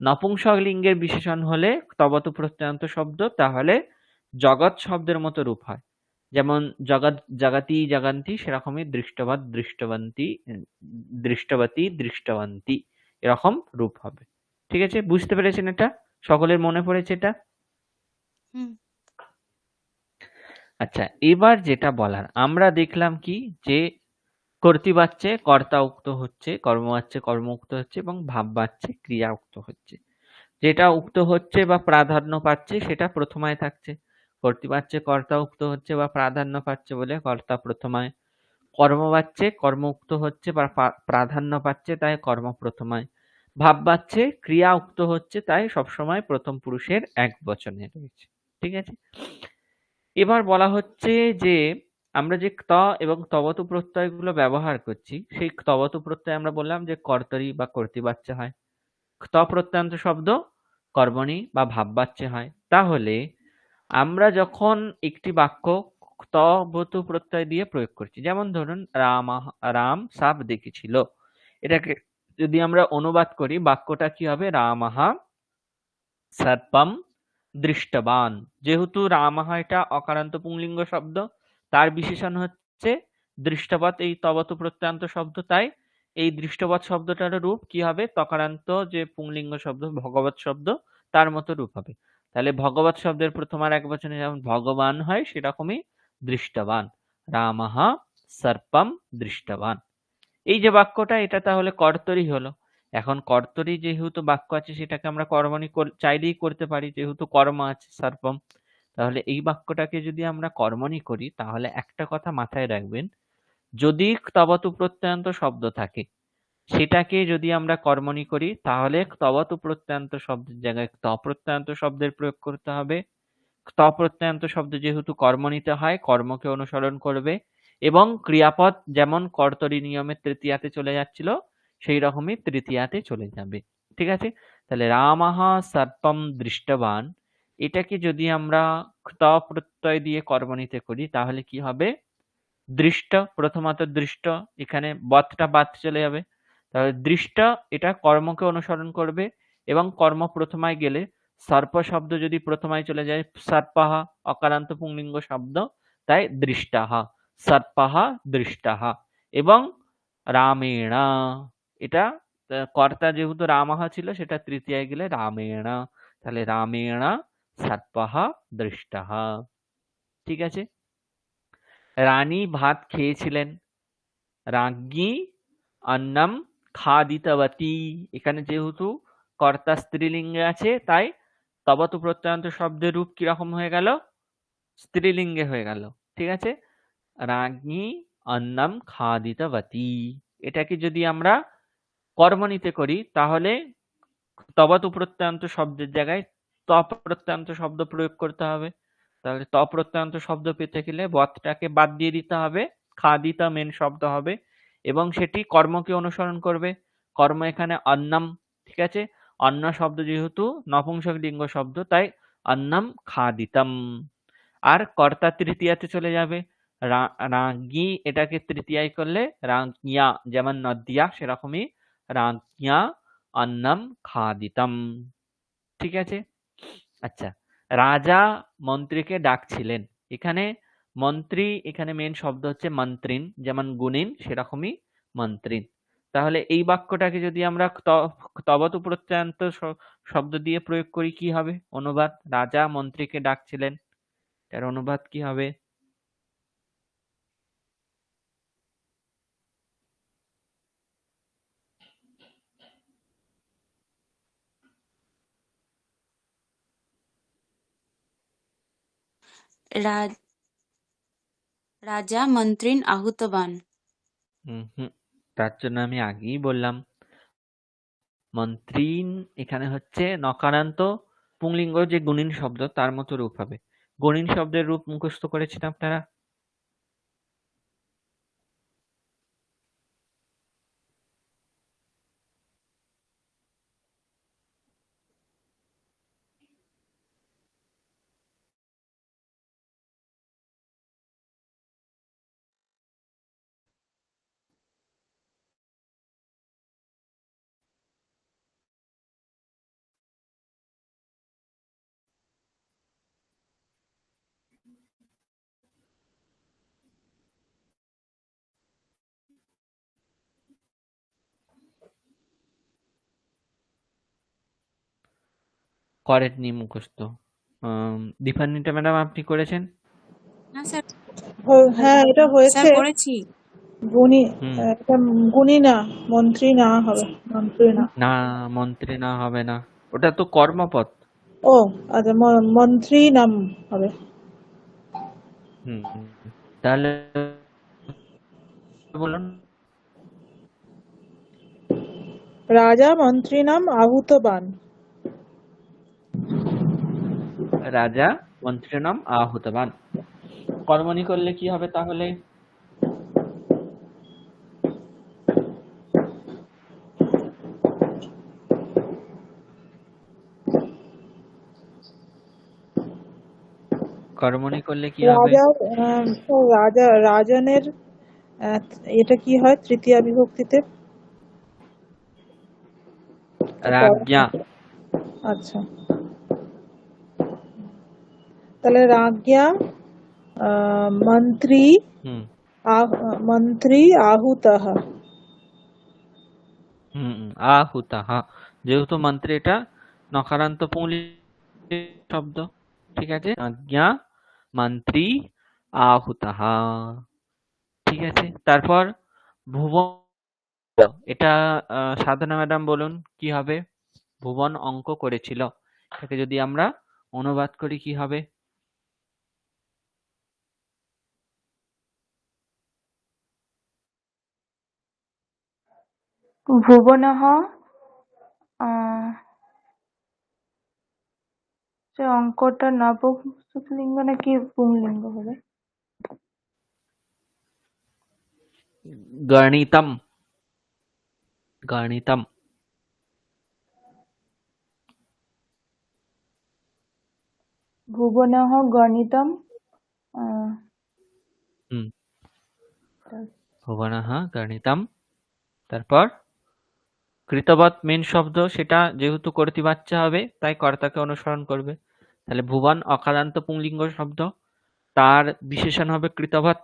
নপুংসক লিঙ্গের বিশেষণ হলে তবতু প্রত্যয়ান্ত শব্দ তাহলে জগৎ শব্দের মতো রূপ হয়, যেমন জগৎ জগতি জগন্তি, সেরকমই দৃষ্টবৎ দৃষ্টবন্তী, দৃষ্টবতী দৃষ্টবন্তী, এরকম রূপ হবে। ঠিক আছে, বুঝতে পেরেছেন? এটা সকলের মনে পড়েছে এটা? হুম। আচ্ছা, এবার যেটা বলার, আমরা দেখলাম কি যে কর্তৃবাচ্যে কর্তা উক্ত হচ্ছে, কর্মবাচ্যে কর্ম উক্ত হচ্ছে এবং ভাববাচ্যে ক্রিয়া উক্ত হচ্ছে। যেটা উক্ত হচ্ছে বা প্রাধান্য পাচ্ছে সেটা প্রথমায় থাকছে। কর্তৃবাচ্যে কর্তা উক্ত হচ্ছে বা প্রাধান্য পাচ্ছে বলে কর্তা প্রথমায়। কর্মবাচ্যে কর্ম উক্ত হচ্ছে বা প্রাধান্য পাচ্ছে তাই কর্ম প্রথমায়। ভাববাচ্যে ক্রিয়া উক্ত হচ্ছে তাই সবসময় প্রথম পুরুষের এক বচনে রয়েছে। ঠিক আছে, এবার বলা হচ্ছে যে আমরা যে ত এবং তবতু প্রত্যয়গুলো ব্যবহার করছি সেই তবতু প্রত্যয় আমরা বললাম যে কর্তরি বা কর্তৃবাচ্যে হয়, ত প্রত্যয়ান্ত শব্দ কর্মণি বা ভাববাচ্যে হয়। তাহলে আমরা যখন একটি বাক্য তবতু প্রত্যয় দিয়ে প্রয়োগ করছি, যেমন ধরুন রাম সাপ দেখেছিল, এটাকে যদি আমরা অনুবাদ করি বাক্যটা কি হবে? রামাহা সর্পম দৃষ্টবান। যেহেতু রামাহা এটা অকারান্ত পুংলিঙ্গ শব্দ, তার বিশেষণ হচ্ছে দৃষ্টবৎ এই তবতু প্রত্যয়ান্ত শব্দ, তাই এই দৃষ্টবৎ শব্দটার রূপ কি হবে? তকারান্ত যে পুংলিঙ্গ শব্দ ভগবৎ শব্দ তার মতো রূপ হবে। তাহলে ভগবৎ শব্দের প্রথম আর এক বচনে যেমন ভগবান হয় সেরকমই দৃষ্টবান। রামাহা সর্পম দৃষ্টবান। এই যে বাক্যটা এটা তাহলে কর্তরি হলো। এখন কর্তরি যেহেতু বাক্য আছে সেটাকে আমরা কর্মণি চাইলেই করতে পারি, যেহেতু কর্ম আছে সর্পম। তাহলে এই বাক্যটাকে যদি আমরা কর্মণি করি তাহলে একটা কথা মাথায় রাখবেন, যদি তবতু প্রত্যয়ান্ত শব্দ থাকে সেটাকে যদি আমরা কর্মণি করি তাহলে তবতু প্রত্যয়ান্ত শব্দের জায়গায় ত প্রত্যয়ান্ত শব্দের প্রয়োগ করতে হবে। ত প্রত্যয়ান্ত শব্দ যেহেতু কর্মণিতে হয় কর্মকে অনুসরণ করবে, এবং ক্রিয়াপদ যেমন কর্তরি নিয়মে তৃতীয়াতে চলে যাচ্ছিল সেই রকমই তৃতীয়াতে চলে যাবে। ঠিক আছে, তাহলে রামাহা সর্পম দৃষ্টবান, এটাকে যদি আমরা ত প্রত্যয় দিয়ে কর্মণিতে করি তাহলে কি হবে? দৃষ্ট, প্রথমত দৃষ্ট, এখানে বতটা বাদ চলে যাবে, তাহলে দৃষ্ট এটা কর্মকে অনুসরণ করবে এবং কর্ম প্রথমায় গেলে সর্প শব্দ যদি প্রথমায় চলে যায় সর্পাহা অকারান্ত পুংলিঙ্গ শব্দ, তাই দৃষ্টাহা সর্পাহা দৃষ্টাহা। এবং রামেণা, এটা কর্তা যেহেতু রামাহা ছিল সেটা তৃতীয়ায় গেলে রামেণা, তাহলে রামেণা সর্পাহা দৃষ্টাহা। ঠিক আছে, রানী ভাত খেয়েছিলেন, রাজ্ঞী অন্নম খাদিতবতী, এখানে যেহেতু কর্তা স্ত্রীলিঙ্গে আছে তাই তবতু প্রত্যয়ান্ত শব্দের রূপ কিরকম হয়ে গেল? স্ত্রীলিঙ্গে হয়ে গেল। ঠিক আছে, রাজ্ঞী অন্নম খাদিতবতী, এটাকে যদি আমরা কর্মণিতে করি তাহলে তবতু প্রত্যয়ান্ত শব্দের জায়গায় ত প্রত্যয়ান্ত শব্দ প্রয়োগ করতে হবে। তাহলে ত প্রত্যয়ান্ত শব্দ পেতে গেলে বতটাকে বাদ দিয়ে দিতে হবে, খাদিতা মেন শব্দ হবে এবং সেটি কর্মকে অনুসরণ করবে। কর্ম এখানে অন্নম, ঠিক আছে? অন্ন শব্দ যেহেতু নপুংসক লিঙ্গ শব্দ, তাই অন্নম খাদিতম। আর কর্তা তৃতীয়াতে চলে যাবে। রাজ্ঞী এটাকে তৃতীয়ায় করলে রাজ্ঞা, যেমন নদ্যা সেরকমই রাজ্ঞা অন্নম খাদিতম। ঠিক আছে? আচ্ছা, রাজা মন্ত্রীকে ডাকছিলেন। এখানে মন্ত্রী এখানে মেন শব্দ হচ্ছে মন্ত্রিন, যেমন গুণিন সেরকমই মন্ত্রিন। তাহলে এই বাক্যটাকে যদি আমরা তবতু প্রত্যয়ান্ত শব্দ দিয়ে প্রয়োগ করি কি হবে অনুবাদ? রাজা মন্ত্রীকে ডাকছিলেন, এর অনুবাদ কি হবে? রাজা মন্ত্রিন আহুতবান। তার জন্য আমি আগেই বললাম মন্ত্রিন এখানে হচ্ছে নকারান্ত পুংলিঙ্গ যে গুণিন শব্দ তার মতো রূপ হবে। গুণিন শব্দের রূপ মুখস্থ করেছেন আপনারা? করেননি মুখস্থ। দীপান্বিতা ম্যাডাম আপনি করেছেন? না স্যার, হ্যাঁ এটা স্যার হয়েছে। করেছি। গুণী, হুম। এটা গুণী না, মন্ত্রী না হবে, মন্ত্রী না। না, মন্ত্রী না হবে না, ওটা তো কর্মপদ। ও আচ্ছা, মন্ত্রী নাম হবে। তাহলে বলুন। রাজা মন্ত্রী নাম আহুতবান। রাজা মন্ত্রী নাম আহুতবান। কর্মণি করলে কি হবে তাহলে? কর্মণি করলে কি হবে? রাজনের এটা কি হয় তৃতীয়া বিভক্তিতে? রাজ্ঞা। আচ্ছা, তাহলে রাজ্ঞা মন্ত্রী মন্ত্রী আহুতঃ। আহুতঃ, যেহেতু মন্ত্রী এটা নকারান্ত পুংলিঙ্গ শব্দ, ঠিক আছে? রাজ্ঞা মন্ত্রী আহুতঃ, ঠিক আছে? তারপর ভুবন, এটা সাধনা ম্যাডাম বলুন কি হবে? ভুবন অঙ্ক করেছিল, এটাকে যদি আমরা অনুবাদ করি কি হবে? ভুবনঃ সে অঙ্কটা নপুংসকলিঙ্গ নাকি পুংলিঙ্গ হবে? গণিতম, গণিতম। ভুবনঃ গণিতম। ভুবনঃ গণিতম। তারপর কৃতবৎ মেন শব্দ, সেটা যেহেতু কর্তৃবাচ্য হবে তাই কর্তাকে অনুসরণ করবে। তাহলে ভুবন অকারান্ত পুংলিঙ্গ শব্দ, তার বিশেষণ হবে কৃতবৎ,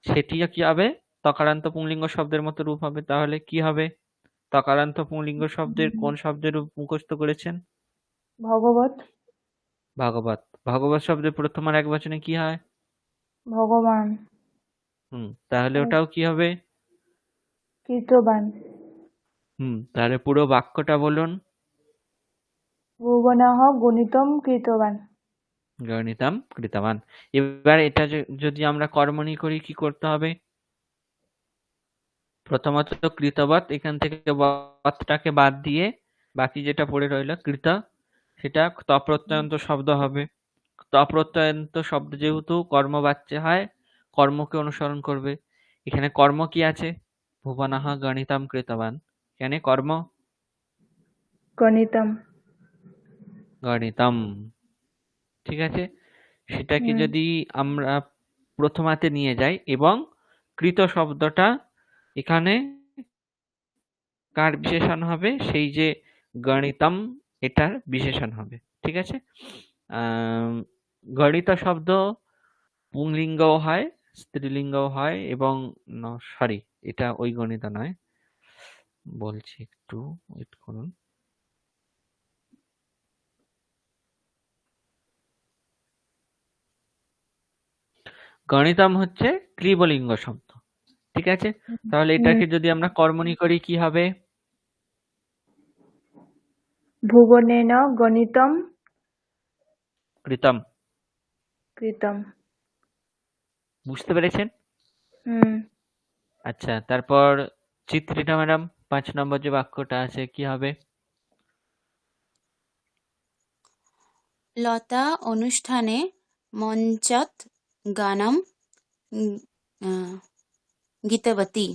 সেটিও কি হবে? তকারান্ত পুংলিঙ্গ শব্দের মতো রূপ হবে। তাহলে কি হবে? তকারান্ত পুংলিঙ্গ শব্দের কোন শব্দের রূপ মুখস্থ করেছেন? ভগবৎ। ভাগবত। ভাগবত শব্দের প্রথম আর একবচনে কি হয়? ভগবান। তাহলে ওটাও কি হবে? কৃতবান। তাহলে পুরো বাক্যটা বলুন। ভুবনঃ গণিতম কৃতবান। গণিতম কৃতবান। এবার এটা যদি আমরা কর্মণি করি কি করতে হবে? প্রথমত কৃতবৎ, এখান থেকে বৎটাকে বাদ দিয়ে বাকি যেটা পড়ে রইল কৃত, সেটা তপ্রত্যয়ন্ত শব্দ হবে। তপ্রত্যয়ন্ত শব্দ যেহেতু কর্মবাচ্য হয়, কর্মকে অনুসরণ করবে। এখানে কর্ম কি আছে? ভুবনঃ গণিতম কৃতবান। এখানে কর্ম গণিতম। গণিতম। ঠিক আছে, সেটাকে হুম। যদি আমরা প্রথমাতে নিয়ে যাই এবং কৃত শব্দটা এখানে কার বিশেষণ হবে? সেই যে গণিতম, এটার বিশেষণ হবে। ঠিক আছে, গণিত শব্দ পুংলিঙ্গও হয়, স্ত্রীলিঙ্গও হয় এবং সরি, এটা ওই গণিত নয়, বলছি একটু ওয়েট করুন। গণিতম হচ্ছে ক্লিবলিঙ্গ শব্দ। ঠিক আছে, তাহলে এটাকে যদি আমরা কর্মণি করি কি হবে? ভুবনেন গণিতম কৃতম। কৃতম। বুঝতে পেরেছেন? হুম। আচ্ছা, তারপর চিত্রিটা ম্যাডাম 5 নম্বর যে বাক্যটা আছে কি হবে? লতা অনুষ্ঠানে মঞ্চত গানম গীতবতী।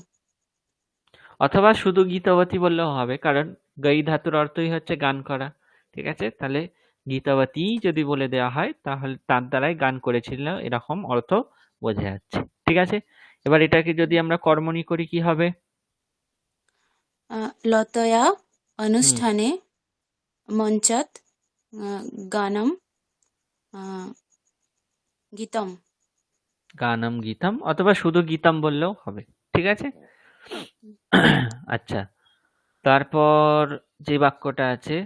অথবা শুধু গীতবতী বললেও হবে, কারণ গাই ধাতুর অর্থই হচ্ছে গান করা। ঠিক আছে, তাহলে গীতবতী যদি বলে দেওয়া হয় তাহলে তার দ্বারাই গান করেছিল এরকম অর্থ বোঝা যাচ্ছে। ঠিক আছে, এবার এটাকে যদি আমরা কর্মণি করি কি হবে? লতয়া হুম, অনুষ্ঠানে মঞ্চত গানম গীতম। গানম গীতম, অথবা শুধু গীতম বললেও হবে। ঠিক আছে, আচ্ছা, তারপর যে বাক্যটা আছে,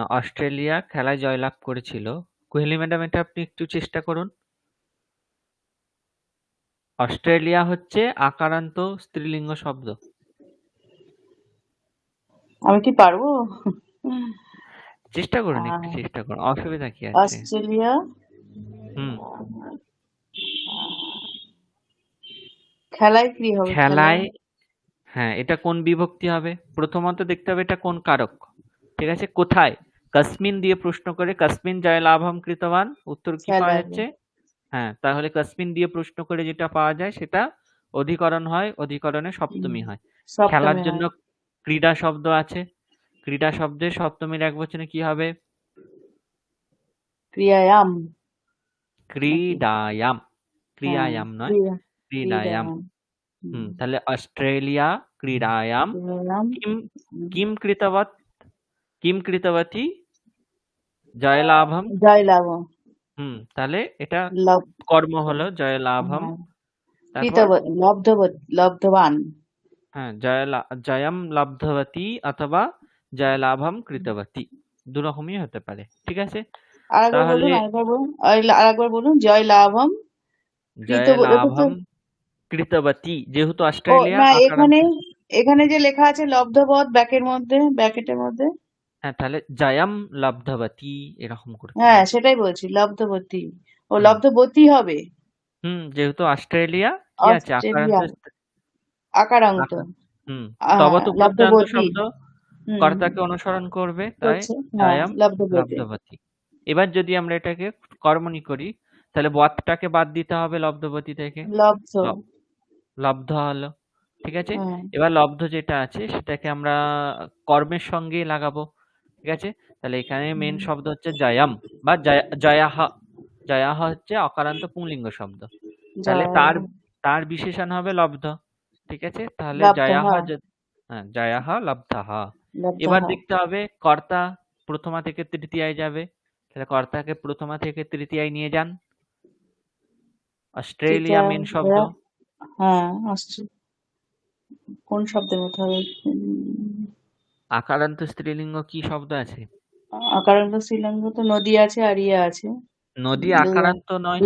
অস্ট্রেলিয়া খেলায় জয়লাভ করেছিল। কোহেলি ম্যাডাম, এটা আপনি একটু চেষ্টা করুন। অস্ট্রেলিয়া হচ্ছে আকারান্ত স্ত্রীলিঙ্গ শব্দ। আমি কি পারবো? চেষ্টা করুন, একটু আহ, চেষ্টা করুন, অসুবিধা কি আছে? অস্ট্রেলিয়া হুম, খেলায় কি হবে? খেলায় খেলায়, হ্যাঁ, এটা কোন বিভক্তি হবে? প্রথমত দেখতে হবে এটা কোন কারক। ঠিক আছে, কোথায়? কাসমিন দিয়ে প্রশ্ন করে, কাসমিন জয় লাভম কৃতবান, উত্তর কি পাওয়া খেলায় যাচ্ছে? হ্যাঁ, তাহলে কাসমিন দিয়ে প্রশ্ন করে যেটা পাওয়া যায় সেটা অধিকরণ হয়, অধিকরণে সপ্তমী হয়। খেলার সপ্তমী জন্য হয়। ক্রীড়া শব্দ আছে, ক্রীড়া শব্দের সপ্তমীর একবচনে কি হবে? ক্রিয়ায়াম নাকি? ক্রীড়ায়াম। হ্যাঁ, ক্রিয়ায়াম নয়, ক্রিয়া ক্রীড়ায়াম। ক্রিয়ায়াম। তাহলে অস্ট্রেলিয়া ক্রীড়ায়াম ক্রিয়ায়াম কিম কিম কৃতবত কিম কৃতবতী জয়লাভম। জয়লাভ তাহলে এটা লব কর্ম হলো জয়লাভম। হ্যাঁ, তারপর লব্ধবান। হ্যাঁ, জয়ম লব্ধবতী অথবা জয়লাভম কৃতবতী, দু রকমই হতে পারে। ঠিক আছে, আরেকবার বলুন, তাহলে আরেকবার বলুন, জয়লাভম এটা তো জয়লাভম কৃতবতী, যেহেতু ও অস্ট্রেলিয়া না, আকারান্ত। এখানে এখানে যে লেখা আছে লব্ধবৎ ব্র্যাকেটের মধ্যে, হ্যাঁ, তাহলে জয়ম লব্ধবতী এরকম করতে হ্যাঁ হবে। সেটাই বলছি, লব্ধবতী। ও হুম লব্ধবতী হবে। যেহেতু অস্ট্রেলিয়া কি আছে আকারান্ত, অস্ট্রেলিয়া আকারান্ত। আকার তবতু প্রত্যয়ান্ত লব্ধবতী। শব্দ হুম, কর্তাকে অনুসরণ করবে, তাই করছে, হ্যাঁ, জয়ম লব্ধবতী। লব্ধবতী। এবার যদি আমরা এটাকে কর্মণি করি তাহলে বতটাকে বাদ দিতে হবে লব্ধবতী থেকে, লব্ধ, ল- লব্ধ হলো। ঠিক আছে, হ্যাঁ, এবার লব্ধ যেটা আছে সেটাকে আমরা কর্মের সঙ্গে লাগাবো। ঠিক আছে, তাহলে এখানে মেন শব্দ হচ্ছে জয়ম বা জয়াহ। জয়াহ হচ্ছে অকারান্ত পুংলিঙ্গ শব্দ, তাহলে জয় তার তার বিশেষণ হবে লব্ধ। ঠিক আছে, তাহলে লব্ধः, জয়াহ হ্যাঁ, জয়াহ লব্ধহ। লব্ধः। এবার দেখতে হবে কর্তা প্রথমা থেকে তৃতীয়ায় যাবে, তাহলে কর্তাকে প্রথমা থেকে তৃতীয়ায় নিয়ে যান। অস্ট্রেলিয়া তৃতীয়া, মেন শব্দ, হ্যাঁ আসছে। কোন শব্দের মধ্যে হবে? আকারান্ত স্ত্রীলিঙ্গ কি শব্দ আছে? আকারান্ত শ্রীলিঙ্গ তো নদী আছে আর ইয়ে আছে। নদী ল- আকারান্ত নয়।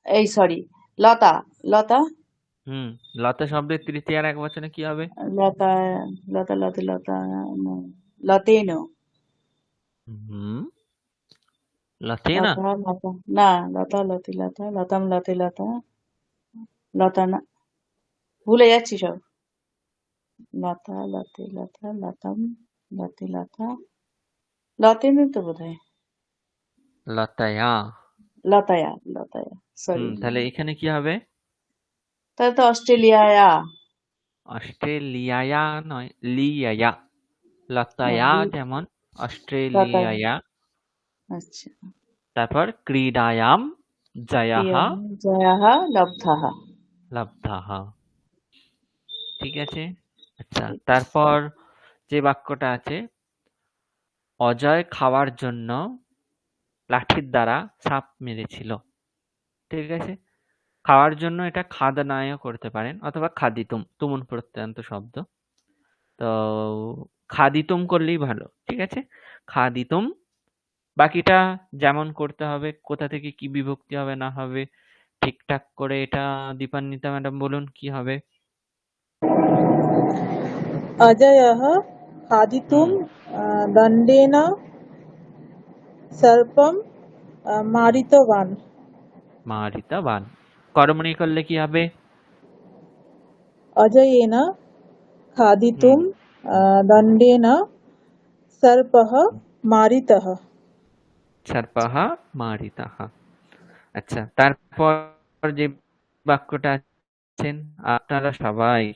এই সরি, লতা, লতা, হুম, লতা শব্দের তৃতীয়ার এক বচনে কি হবে? লতা, লতা, লতা, লতা, লতেন, হুম, লতেনা। লতা, লতা, না, লতা, লতি, লতা, লতাম, লতি, লতা, লতা না, ভুলে যাচ্ছি সব। লতা, লতি, লতা, লতাম, লতি, লতা, লতেন তো বোধ হয়। লতায়া। লতায়া, লতায়া, সরি। তাহলে এখানে কি হবে? তাহলে তো অস্ট্রেলিয়ায়া। অস্ট্রেলিয়ায়া নয়, লিয়ায়া। ও, লতায়া লি- যেমন লতায়া। অস্ট্রেলিয়ায়া। আচ্ছা। তারপর ক্রীড়ায়াম জয়াহ প্রিয়ः জয়াः লব্ধः। লব্ধাহ। ঠিক আছে। আচ্ছা, ঠিক। তারপর যে বাক্যটা আছে, অজয় খাওয়ার জন্য লাঠির দ্বারা সাপ মেরেছিল। ঠিক আছে। খাওয়ার জন্য এটা খাদনায়ও করতে পারেন অথবা খাদিতুম, তুমুন প্রত্যয়ান্ত শব্দ। তো খাদিতুম করলেই ভালো। ঠিক আছে, খাদিতুম। বাকিটা যেমন করতে হবে, কোথা থেকে কি বিভক্তি হবে না হবে ঠিকঠাক করে এটা দীপান্বিতা ম্যাডাম বলুন কি হবে। अजयः खादितुं হুম, दण्डेन सर्पं मारितवान्। মারিতাবান। কর্মণি করলে কি হবে? अजयेन হুম, खादितुं दण्डेन सर्पः मारितः। সর্পহা মারিতাহা। আচ্ছা, তারপর যে বাক্যটা আছেন, আপনারা সবাই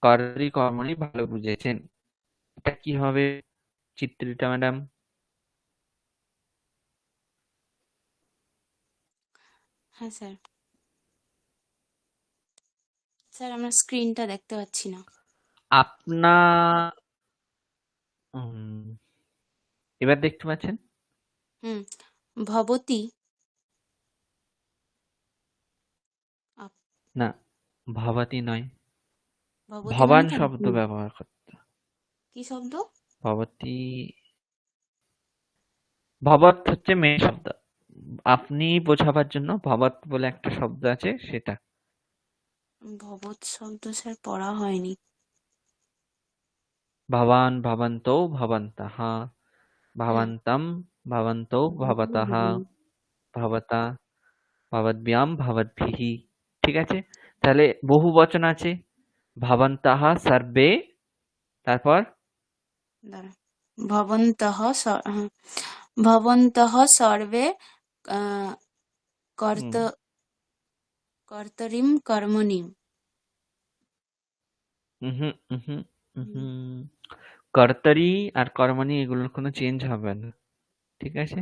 কর্মী কর্মণি ভালো বুঝেছেন। এটা কি হবে চিত্রিতা ম্যাডাম? হ্যাঁ স্যার। স্যার আমরা স্ক্রিনটা দেখতে পাচ্ছি না। আপনা উম, এবার দেখতে পাচ্ছেন? হুম। ভবতী আপ- না, ভবতী নয়, ভবতী ভবান মানে তো শব্দ আপনি। ব্যবহার করতে। কি শব্দ? ভবতী, ভবৎ হচ্ছে মেয়ে শব্দ। আপনি বোঝাবার জন্য ভবৎ বলে একটা শব্দ আছে, সেটা। ভবৎ শব্দ স্যার পড়া হয়নি। ভবান ভবন্তৌ ভবন্তঃ, হ্যাঁ। ভবন্তম ভবন্তৌ ভবতঃ, ভবতা ভবদ্ভ্যাম ভবদ্ভিঃ। ঠিক আছে, তাহলে বহু বচন আছে, ভবন্তঃ সর্বে, তারপর দাঁড়া। হ্যাঁ। ভবন্তঃ সর্বে কর্ত হুম, কর্তরিম কর্মণি। উহুম, উহুম, উহুম। কর্তারি আর কর্মণি এগুলোর কোনো চেঞ্জ হবে না। ঠিক আছে,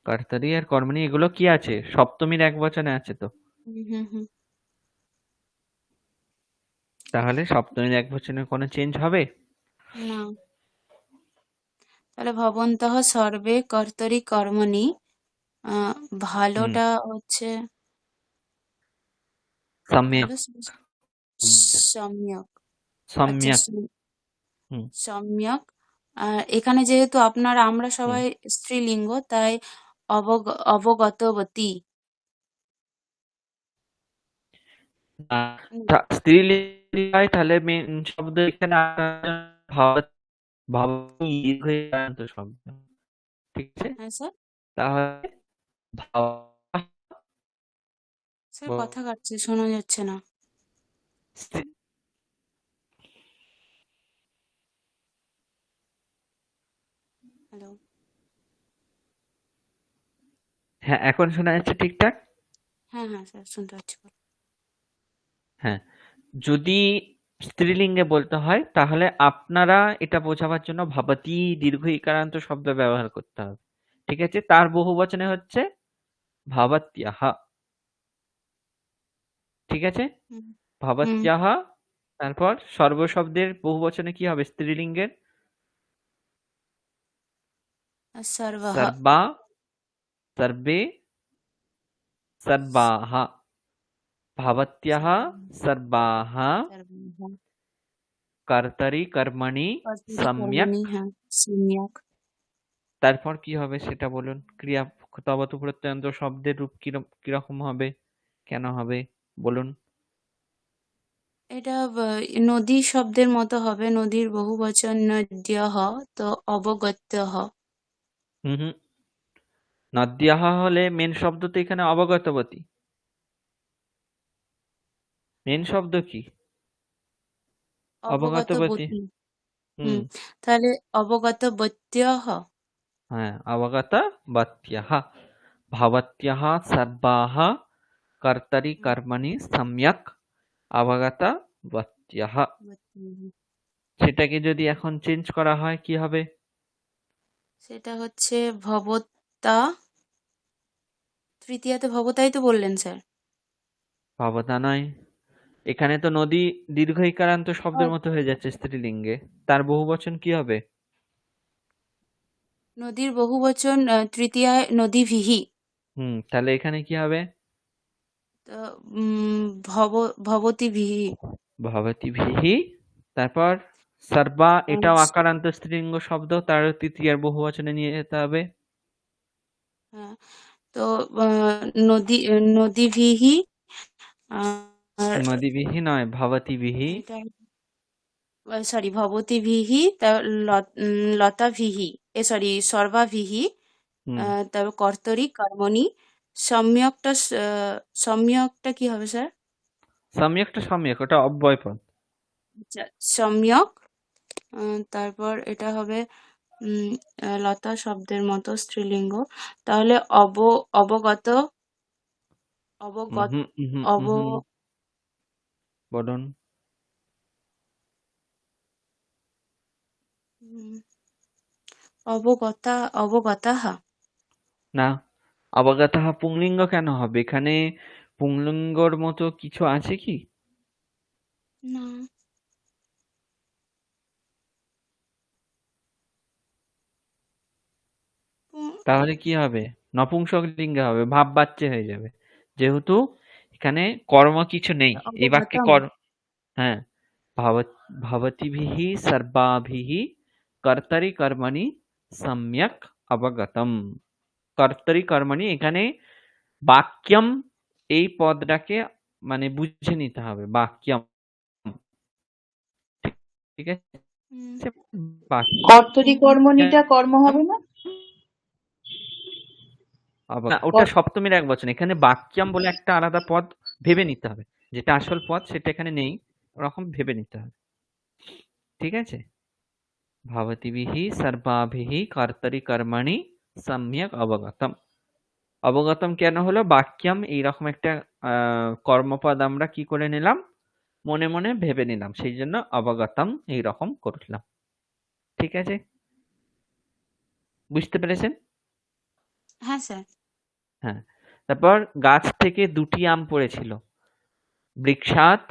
কর্তারি আর কর্মণি এগুলো কি আছে, সপ্তমীর এক বচনে আছে তো। হুম হুম হুম। তাহলে সপ্তমীর এক বচনে কোনো চেঞ্জ হবে? না, তাহলে ভবন্তঃ সর্বে কর্তরি কর্মণি। হুম, ভালোটা হচ্ছে সম্যক, ভালো সম্যক। আচ্ছা, সম্যক। হুম, সম্যক। এখানে যেহেতু আমরা হুম। সবাই স্ত্রীলিঙ্গ, তাই অবগতবতী। হুম, স্ত্রীলিঙ্গ হয় তাহলে মেন শব্দ এখানে ভাব, ভাবানী দীর্ঘইকারান্ত শব্দ। ঠিক আছে, হ্যাঁ স্যার। তাহলে ভাব, স্যার কথা কাটছে, শোনা যাচ্ছে না। স্ত্রী- হ্যালো। হ্যাঁ, এখন শোনা যাচ্ছে ঠিকঠাক? হ্যাঁ হ্যাঁ স্যার, শুনতে পাচ্ছি। হ্যাঁ, যদি স্ত্রীলিঙ্গে বলতে হয় তাহলে আপনারা এটা বোঝাবার জন্য ভবতি দীর্ঘ ইকারান্ত শব্দ ব্যবহার করতে হবে। ঠিক আছে, তার বহু বচনে হচ্ছে ভবত্যাহ। ঠিক আছে, হুম হুম। ভবত্যাহ। তারপর সর্বশব্দের বহু বচনে কি হবে স্ত্রীলিঙ্গের? সর্বः। সর্বা, সর্বে, সর্বাः। ভবত্যাহ সর্বাः সর্বः। কর্তরি কর্মণি কর্তরি সম্যক। কর্মণি, হ্যাঁ সম্যক। তারপর কি হবে সেটা বলুন। ক্রিয়া তবতু প্রত্যয়ন্ত শব্দের রূপ কিরকম হবে, কেন হবে বলুন। এটা নদী শব্দের মতো হবে, নদীর বহু বচন নদ্যঃ, তো অবগত্যঃ। হুম হুম, নদ্যাহ হলে মেন শব্দ তো এখানে অবগতবতী। মেন শব্দ কি? অবগতবতী। অবগতবতী। হুম, হুম, তাহলে অবগতবত্যঃ। হ্যাঁ, অবগত বত্যাহ। ভবত্যাহ সর্বাः কর্তারি কর্মণি সম্যক অবগতবত্যঃ। সেটাকে যদি এখন চেঞ্জ করা হয় কি হবে? সেটা হচ্ছে ভবতা, তৃতীয়াতে ভবতাই তো বললেন স্যার। ভবতা নয়, এখানে তো নদী দীর্ঘ ইকারান্ত শব্দের মতো হয়ে যাচ্ছে স্ত্রীলিঙ্গে, তার বহুবচন কি হবে? নদীর বহুবচন তৃতীয়ায় নদীভিহি। তাহলে এখানে কি হবে? তো ভব ভবতিভিহি। ভবতিভিহি, তারপর সর্বা, এটাও আকারান্ত স্ত্রীলিঙ্গ শব্দ, তার তৃতীয়ার বহুবচনে নিয়ে যেতে হবে। হ্যাঁ, তো নদী নদীভিহি আর নদীবিহি নয়, ভবতিবিহি। এটা সরি ভবতিভিহি, লতাভিহি, সর্বাভিহি, হুম তারপর কর্তরি কর্মণি, সম্যকটা সম্যকটা কি হবে স্যার? সম্যকটা সম্যক, ওটা অব্যয় পদ। আচ্ছা, সম্যক, তারপর এটা হবে লতা শব্দের মতো স্ত্রীলিঙ্গ, তাহলে অবগত অবগত উহুম, উহুম, অব উহুম। বলুন। উম, অবগতাহ। না, অবগতঃ পুংলিঙ্গ কেন হবে? এখানে পুংলিঙ্গর মতো কিছু আছে কি? না, তাহলে কি হবে? নপুংসক লিঙ্গে হবে, ভাব বাচ্চা হয়ে যাবে, যেহেতু এখানে কর্ম কিছু নেই এই বাক্যে। অবগতম। হ্যাঁ, ভবতিভিহি সর্বাভিহি কর্তারি কর্মণি সম্যক অবগতম। কর্তারি কর্মণি, এখানে বাক্যম এই পদটাকে মানে বুঝে নিতে হবে, বাক্যম। ঠিক আছে, হুম, বাক্যম কর্তরি কর্মণিটা কর্ম হবে না? না, ওটা সপ্তমীর এক বচন। এখানে বাক্যম বলে একটা আলাদা পদ ভেবে নিতে হবে, যেটা আসল পদ সেটা এখানে নেই, ওরকম ভেবে নিতে হবে। ঠিক আছে, ভবতিভিহি সর্বাভিহি কর্তারি কর্মণি সম্যক অবগতম। অবগতম কেন হলো? বাক্যম এইরকম একটা কর্মপদ আমরা কি করে নিলাম, মনে মনে ভেবে নিলাম, সেই জন্য অবগতম এইরকম করলাম। ঠিক আছে, বুঝতে পেরেছেন? হ্যাঁ স্যার। হ্যাঁ, তারপর গাছ থেকে দুটি আম পড়েছিল, বৃক্ষাৎ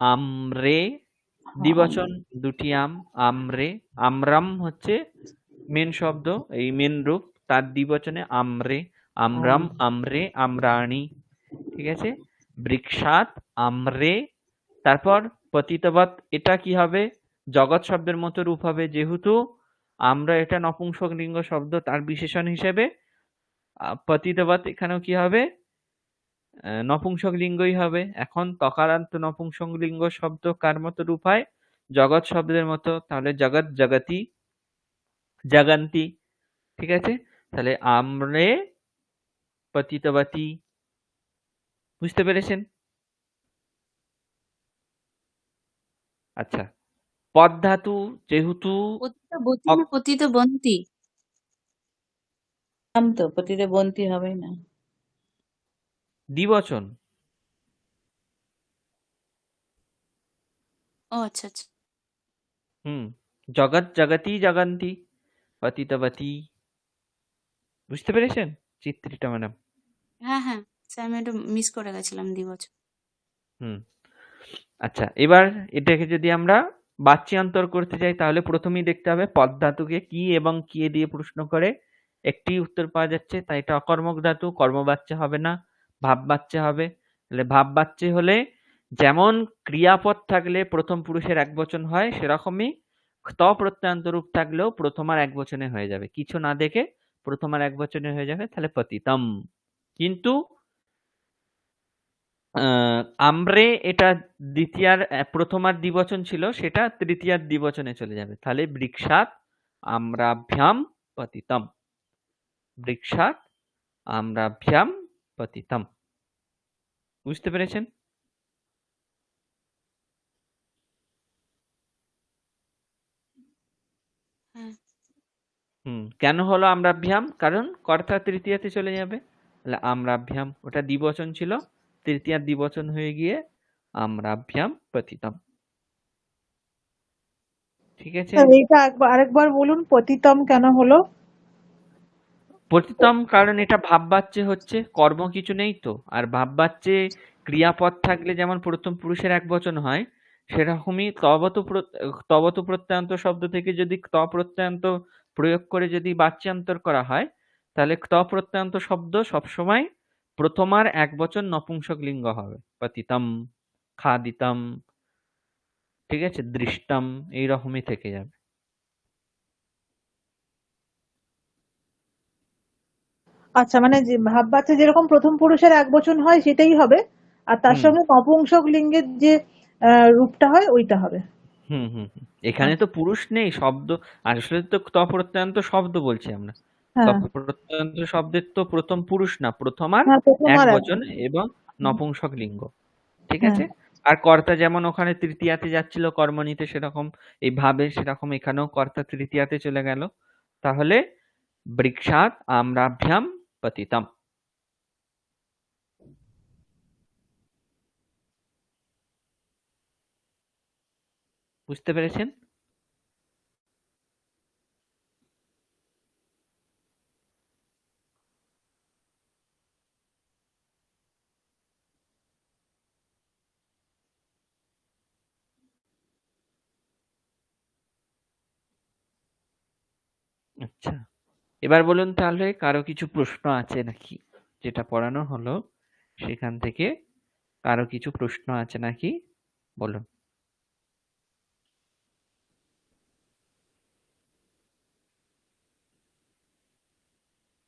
আমরে, দ্বিবচন, দুটি আম, আমরে। আমরাম হচ্ছে মেন শব্দ, এই মেন রূপ, তার দ্বিবচনে আমরে, আমরাম, আমরে, আমরাণী। ঠিক আছে, বৃক্ষাৎ আমরে, তারপর পতিতবৎ, এটা কি হবে? জগৎ শব্দের মতো রূপ হবে, যেহেতু আমরা এটা নপুংসক লিঙ্গ শব্দ, তার বিশেষণ হিসেবে পতিতবৎ এখানেও কি হবে? নপুংসক লিঙ্গই হবে। এখন তকারান্ত নপুংসক লিঙ্গ শব্দ কার মতো রূপ হয়? জগৎ শব্দের মতো, তাহলে জগৎ, জগতি, জগন্তি। ঠিক আছে, তাহলে আমরে পতিতবতী। বুঝতে পেরেছেন? আচ্ছা, পদ ধাতু যেহেতু পতিত বতী না পতিত বন্তি? নাম তো পতিতে বন্তি হবে না। দ্বিবচন, ও আচ্ছা আচ্ছা। জগৎ, জগতি, জগন্তি, পতিতবতী। বুঝতে পেরেছেন চিত্রিটা ম্যাডাম? হ্যাঁ হ্যাঁ স্যার, আমি একটু মিস করে গেছিলাম দ্বিবচন। হুম আচ্ছা, এবার এটাকে যদি আমরা বাচ্যান্তর করতে যাই, তাহলে প্রথমেই দেখতে হবে পদ ধাতুকে কি এবং কি দিয়ে প্রশ্ন করে। একটি উত্তর পাওয়া যাচ্ছে, তাই এটা অকর্মক ধাতু, কর্মবাচ্য হবে না, ভাববাচ্য হবে। তাহলে ভাববাচ্য হলে যেমন ক্রিয়াপদ থাকলে প্রথম পুরুষের একবচন হয়, সেরকমই ত প্রত্যয়ান্ত রূপ থাকলেও প্রথম আর একবচনে হয়ে যাবে, কিছু না দেখে প্রথম আর একবচনে হয়ে যাবে, তাহলে পতিতম। কিন্তু আমরে, এটা দ্বিতীয়ার প্রথম আর দ্বিবচন ছিল, সেটা তৃতীয়ার দ্বিবচনে চলে যাবে, তাহলে বৃক্ষাৎ আমরাভ্যাম পতিতম। বৃক্ষাৎ আমরাভ্যাম পতিতম। বুঝতে পেরেছেন? হ্যাঁ। কেন হলো আমরাভ্যাম? কারণ কর্তা তৃতীয়াতে চলে যাবে, তাহলে আমরাভ্যাম, ওটা দ্বিবচন ছিল, তৃতীয়া দ্বিবচন হয়ে গিয়ে আমরাভ্যাম পতিতম। ঠিক আছে, স্যার এইটা আরেকবার বলুন, পতিতম কেন হলো? পতিতম কারণ এটা ভাববাচ্যে হচ্ছে, কর্ম কিছু নেই তো। আর ভাববাচ্যে ক্রিয়াপদ থাকলে যেমন প্রথম পুরুষের একবচন হয়, সেরকমই তবতু প্রত্যয়ান্ত শব্দ থেকে যদি ক্ত প্রত্যয়ান্ত প্রয়োগ করে যদি বাচ্যান্তর করা হয়, তাহলে ক্ত প্রত্যয়ান্ত শব্দ সবসময় প্রথমার একবচন নপুংসক লিঙ্গ হবে। পতিতম, খাদিতম, ঠিক আছে, দৃষ্টম, এইরকমই থেকে যাবে। আচ্ছা, মানে যে ভাববাচ্চা যেরকম প্রথম পুরুষের একবচন হয় সেটাই হবে, আর তার হুম সঙ্গে নপুংসক লিঙ্গের যে রূপটা হয় ওইটা হবে। হুম হুম হুম। এখানে তো পুরুষ নেই, শব্দ আসলে তো ক্ত প্রত্যয়ান্ত শব্দ বলছি আমরা। হ্যাঁ প্রত্যয়ান্ত শব্দের তো প্রথম পুরুষ না, প্রথম আর হ্যাঁ, প্রথম এক আর বচন একবচন। এবং হুম, নপুংসক লিঙ্গ। ঠিক হ্যাঁ। আছে, আর কর্তা যেমন ওখানে তৃতীয়াতে যাচ্ছিল কর্ম নিতে, সেরকম এই ভাবে সেরকম এখানেও কর্তা তৃতীয়াতে চলে গেল। তাহলে বৃক্ষাৎ আম্রাভ্যাম পতিতম। বুঝতে পেরেছেন? আচ্ছা, এবার বলুন তাহলে কারো কিছু প্রশ্ন আছে নাকি? যেটা পড়ানো হলো সেখান থেকে কারো কিছু প্রশ্ন আছে নাকি, বলুন।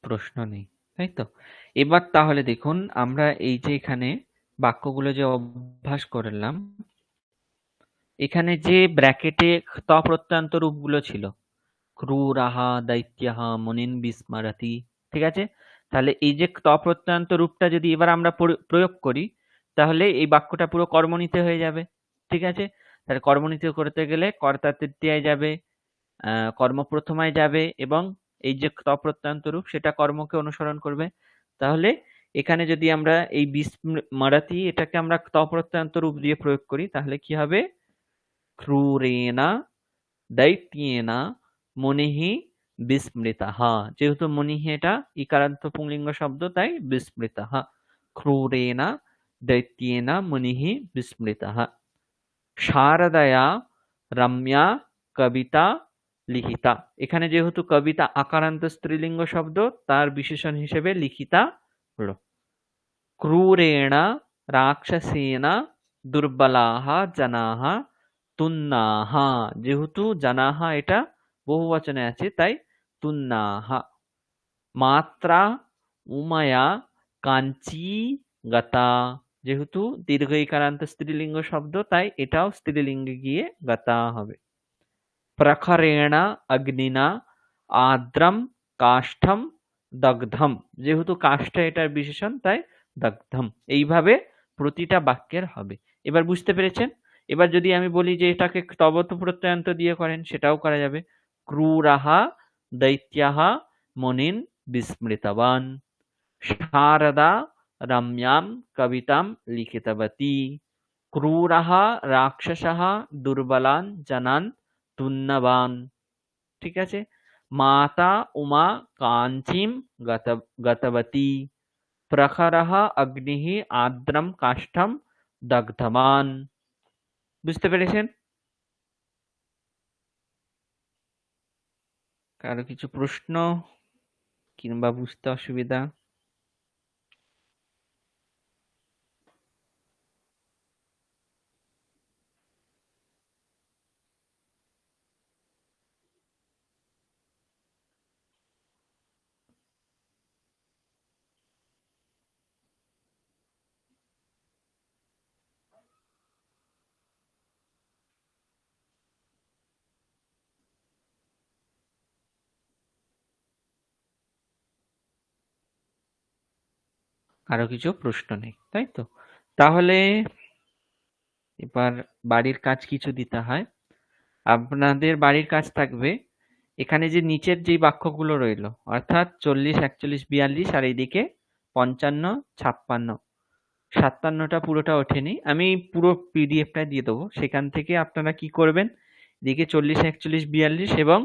প্রশ্ন নেই, তাই তো? এবার তাহলে দেখুন, আমরা এই যে এখানে বাক্যগুলো যে অভ্যাস করলাম, এখানে যে ব্র্যাকেটে ত প্রত্যয়ান্ত রূপগুলো ছিল, ক্রুরাহা দৈত্যাহা মুনিন বিস্মরতি, ঠিক আছে, তাহলে এই যে ত প্রত্যয়ান্ত রূপটা যদি এবার আমরা প্রয়োগ করি, তাহলে এই বাক্যটা পুরো কর্মনীতে হয়ে যাবে। ঠিক আছে, তাহলে কর্মনীতে করতে গেলে কর্তা তৃতীয়ায় যাবে, কর্ম প্রথমায় যাবে, এবং এই যে ত প্রত্যয়ান্ত রূপ সেটা কর্মকে অনুসরণ করবে। তাহলে এখানে যদি আমরা এই বিস্মরতি এটাকে আমরা ত প্রত্যয়ান্ত রূপ দিয়ে প্রয়োগ করি, তাহলে কি হবে? ক্রুরেনা দৈত্যেনা মুনিহি বিস্মৃতাহ। যেহেতু মুনিহি এটা ইকারান্ত পুংলিঙ্গ শব্দ, তাই বিস্মৃতাহ। ক্রুরেনা দৈত্যেনা মুনিহি বিস্মৃতাহ। শারদয়া রম্যা কবিতা লিখিতা। এখানে যেহেতু কবিতা আকারান্ত স্ত্রীলিঙ্গ শব্দ, তার বিশেষণ হিসেবে লিখিতা হলো। ক্রুরেণ রাক্ষসেন দুর্বলাহ জনাহ তুন্নাহ। যেহেতু জনাহ এটা বহুবচনে আছে, তাই তুন্নাহ। মাত্রা উমায়া কাঞ্চি গতা। যেহেতু দীর্ঘ ইকারান্ত স্ত্রীলিঙ্গ শব্দ, তাই এটাও স্ত্রীলিঙ্গে গিয়ে গতা হবে। প্রখরেণ অগ্নিনা আর্দ্রম কাষ্ঠম দগ্ধম। যেহেতু কাষ্ঠ এটার বিশেষণ, তাই দগ্ধম। এইভাবে প্রতিটা বাক্যের হবে। এবার বুঝতে পেরেছেন? এবার যদি আমি বলি যে এটাকে তবত প্রত্যয়ান্ত দিয়ে করেন, সেটাও করা যাবে। ক্রুরাহা দৈত্যাহা মুনিন বিস্মৃতবান। শারদা রম্যাম কবিতাম লিখিতবতী। ক্রুরাহ রাক্ষসः দুর্বলান জনান তুন্নবান। ঠিক আছে, মাতা উমা কাঞ্চিম গতবতী। প্রখরः অগ্নিঃ আর্দ্রম কাষ্ঠম দগ্ধবান। বুঝতে পেরেছেন? কারো কিছু প্রশ্ন কিংবা বুঝতে অসুবিধা? কারো কিছু প্রশ্ন নেই, তাই তো? তাহলে এবার বাড়ির কাজ কিছু দিতে হয়। আপনাদের বাড়ির কাজ থাকবে, এখানে যে নিচের যে বাক্যগুলো রইলো, অর্থাৎ 40, 41, 42, আর এইদিকে 55, 56, 57টা পুরোটা ওঠেনি, আমি পুরো পিডিএফটা দিয়ে দেবো, সেখান থেকে আপনারা কি করবেন, এদিকে 40, 41, 42 এবং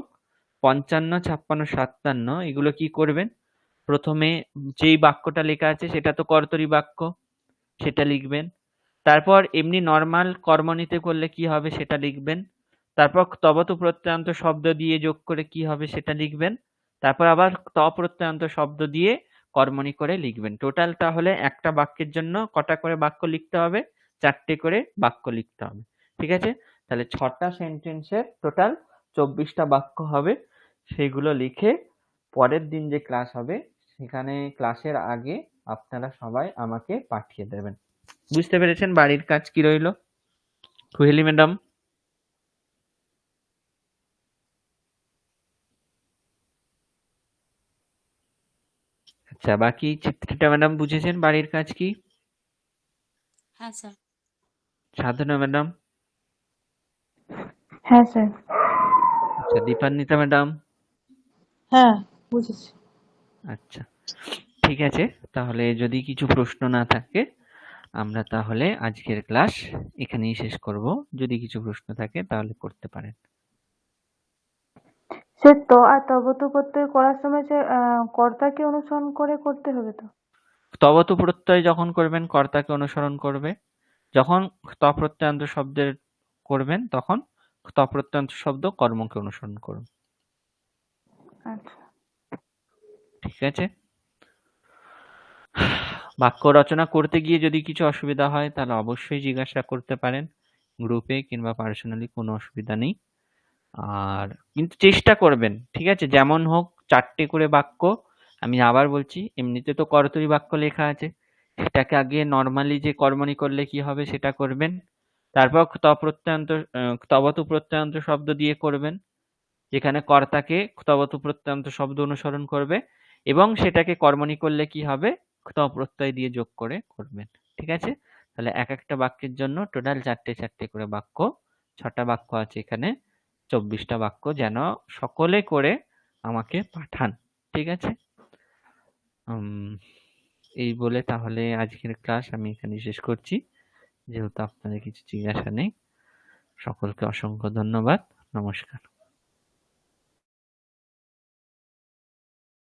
55, 56, 57 এগুলো কি করবেন, প্রথমে যেই বাক্যটা লেখা আছে সেটা তো কর্তরি বাক্য, সেটা লিখবেন। তারপর এমনি নর্মাল কর্মনীতে করলে কি হবে সেটা লিখবেন। তারপর তবত প্রত্যয়ান্ত শব্দ দিয়ে যোগ করে কি হবে সেটা লিখবেন। তারপর আবার প্রত্যয়ান্ত শব্দ দিয়ে কর্মণী করে লিখবেন। টোটাল তাহলে একটা বাক্যের জন্য কটা করে বাক্য লিখতে হবে, 4টে করে বাক্য লিখতে হবে। ঠিক আছে, তাহলে 6টা সেন্টেন্সের টোটাল 24টা বাক্য হবে। সেগুলো লিখে পরের দিন যে ক্লাস হবে সেখানে ক্লাসের আগে আপনারা সবাই আমাকে পাঠিয়ে দেবেন। বুঝতে পেরেছেন বাড়ির কাজ কি রইলো? কুহেলি ম্যাডাম? আচ্ছা, বাকি চিত্রিতা ম্যাডাম বুঝেছেন বাড়ির কাজ কি? হ্যাঁ স্যার। সাধনা ম্যাডাম? হ্যাঁ স্যার। আচ্ছা, দীপান্বিতা ম্যাডাম? হ্যাঁ, বুঝেছি। আচ্ছা, ঠিক আছে, তাহলে যদি কিছু প্রশ্ন না থাকে আমরা তাহলে আজকের ক্লাস এখানেই শেষ করব। যদি কিছু প্রশ্ন থাকে তাহলে করতে পারেন। স্যার তো আর তবত প্রত্যয় করার সময় যে কর্তাকে অনুসরণ করে করতে হবে তো? তবত প্রত্যয় যখন করবেন কর্তাকে অনুসরণ করবে, যখন প্রত্যয়ান্ত শব্দের করবেন তখন প্রত্যয়ান্ত শব্দ কর্মকে অনুসরণ করবে। আচ্ছা। ঠিক আছে, বাক্য রচনা করতে গিয়ে যদি কিছু অসুবিধা হয় তাহলে অবশ্যই জিজ্ঞাসা করতে পারেন গ্রুপে কিংবা পার্সোনালি, কোনো অসুবিধা নেই। আর কিন্তু চেষ্টা করবেন, ঠিক আছে, যেমন হোক 4টে করে বাক্য। আমি আবার বলছি, এমনিতে তো করতরি বাক্য লেখা আছে, সেটাকে আগে নর্মালি যে কর্মণি করলে কি হবে সেটা করবেন। তারপর তবতু প্রত্যয়ান্ত শব্দ দিয়ে করবেন, যেখানে কর্তাকে তবতু প্রত্যয়ান্ত শব্দ অনুসরণ করবে, এবং সেটাকে কর্মণি করলে কি হবে, প্রত্যয় দিয়ে যোগ করে করবেন। ঠিক আছে, তাহলে এক একটা বাক্যের জন্য টোটাল 4টে করে বাক্য, 6টা বাক্য আছে এখানে, 24টা বাক্য যেন সকলে করে আমাকে পাঠান। ঠিক আছে, এই বলে তাহলে আজকের ক্লাস আমি এখানে শেষ করছি, যেহেতু আপনাদের কিছু জিজ্ঞাসা নেই। সকলকে অসংখ্য ধন্যবাদ, নমস্কার।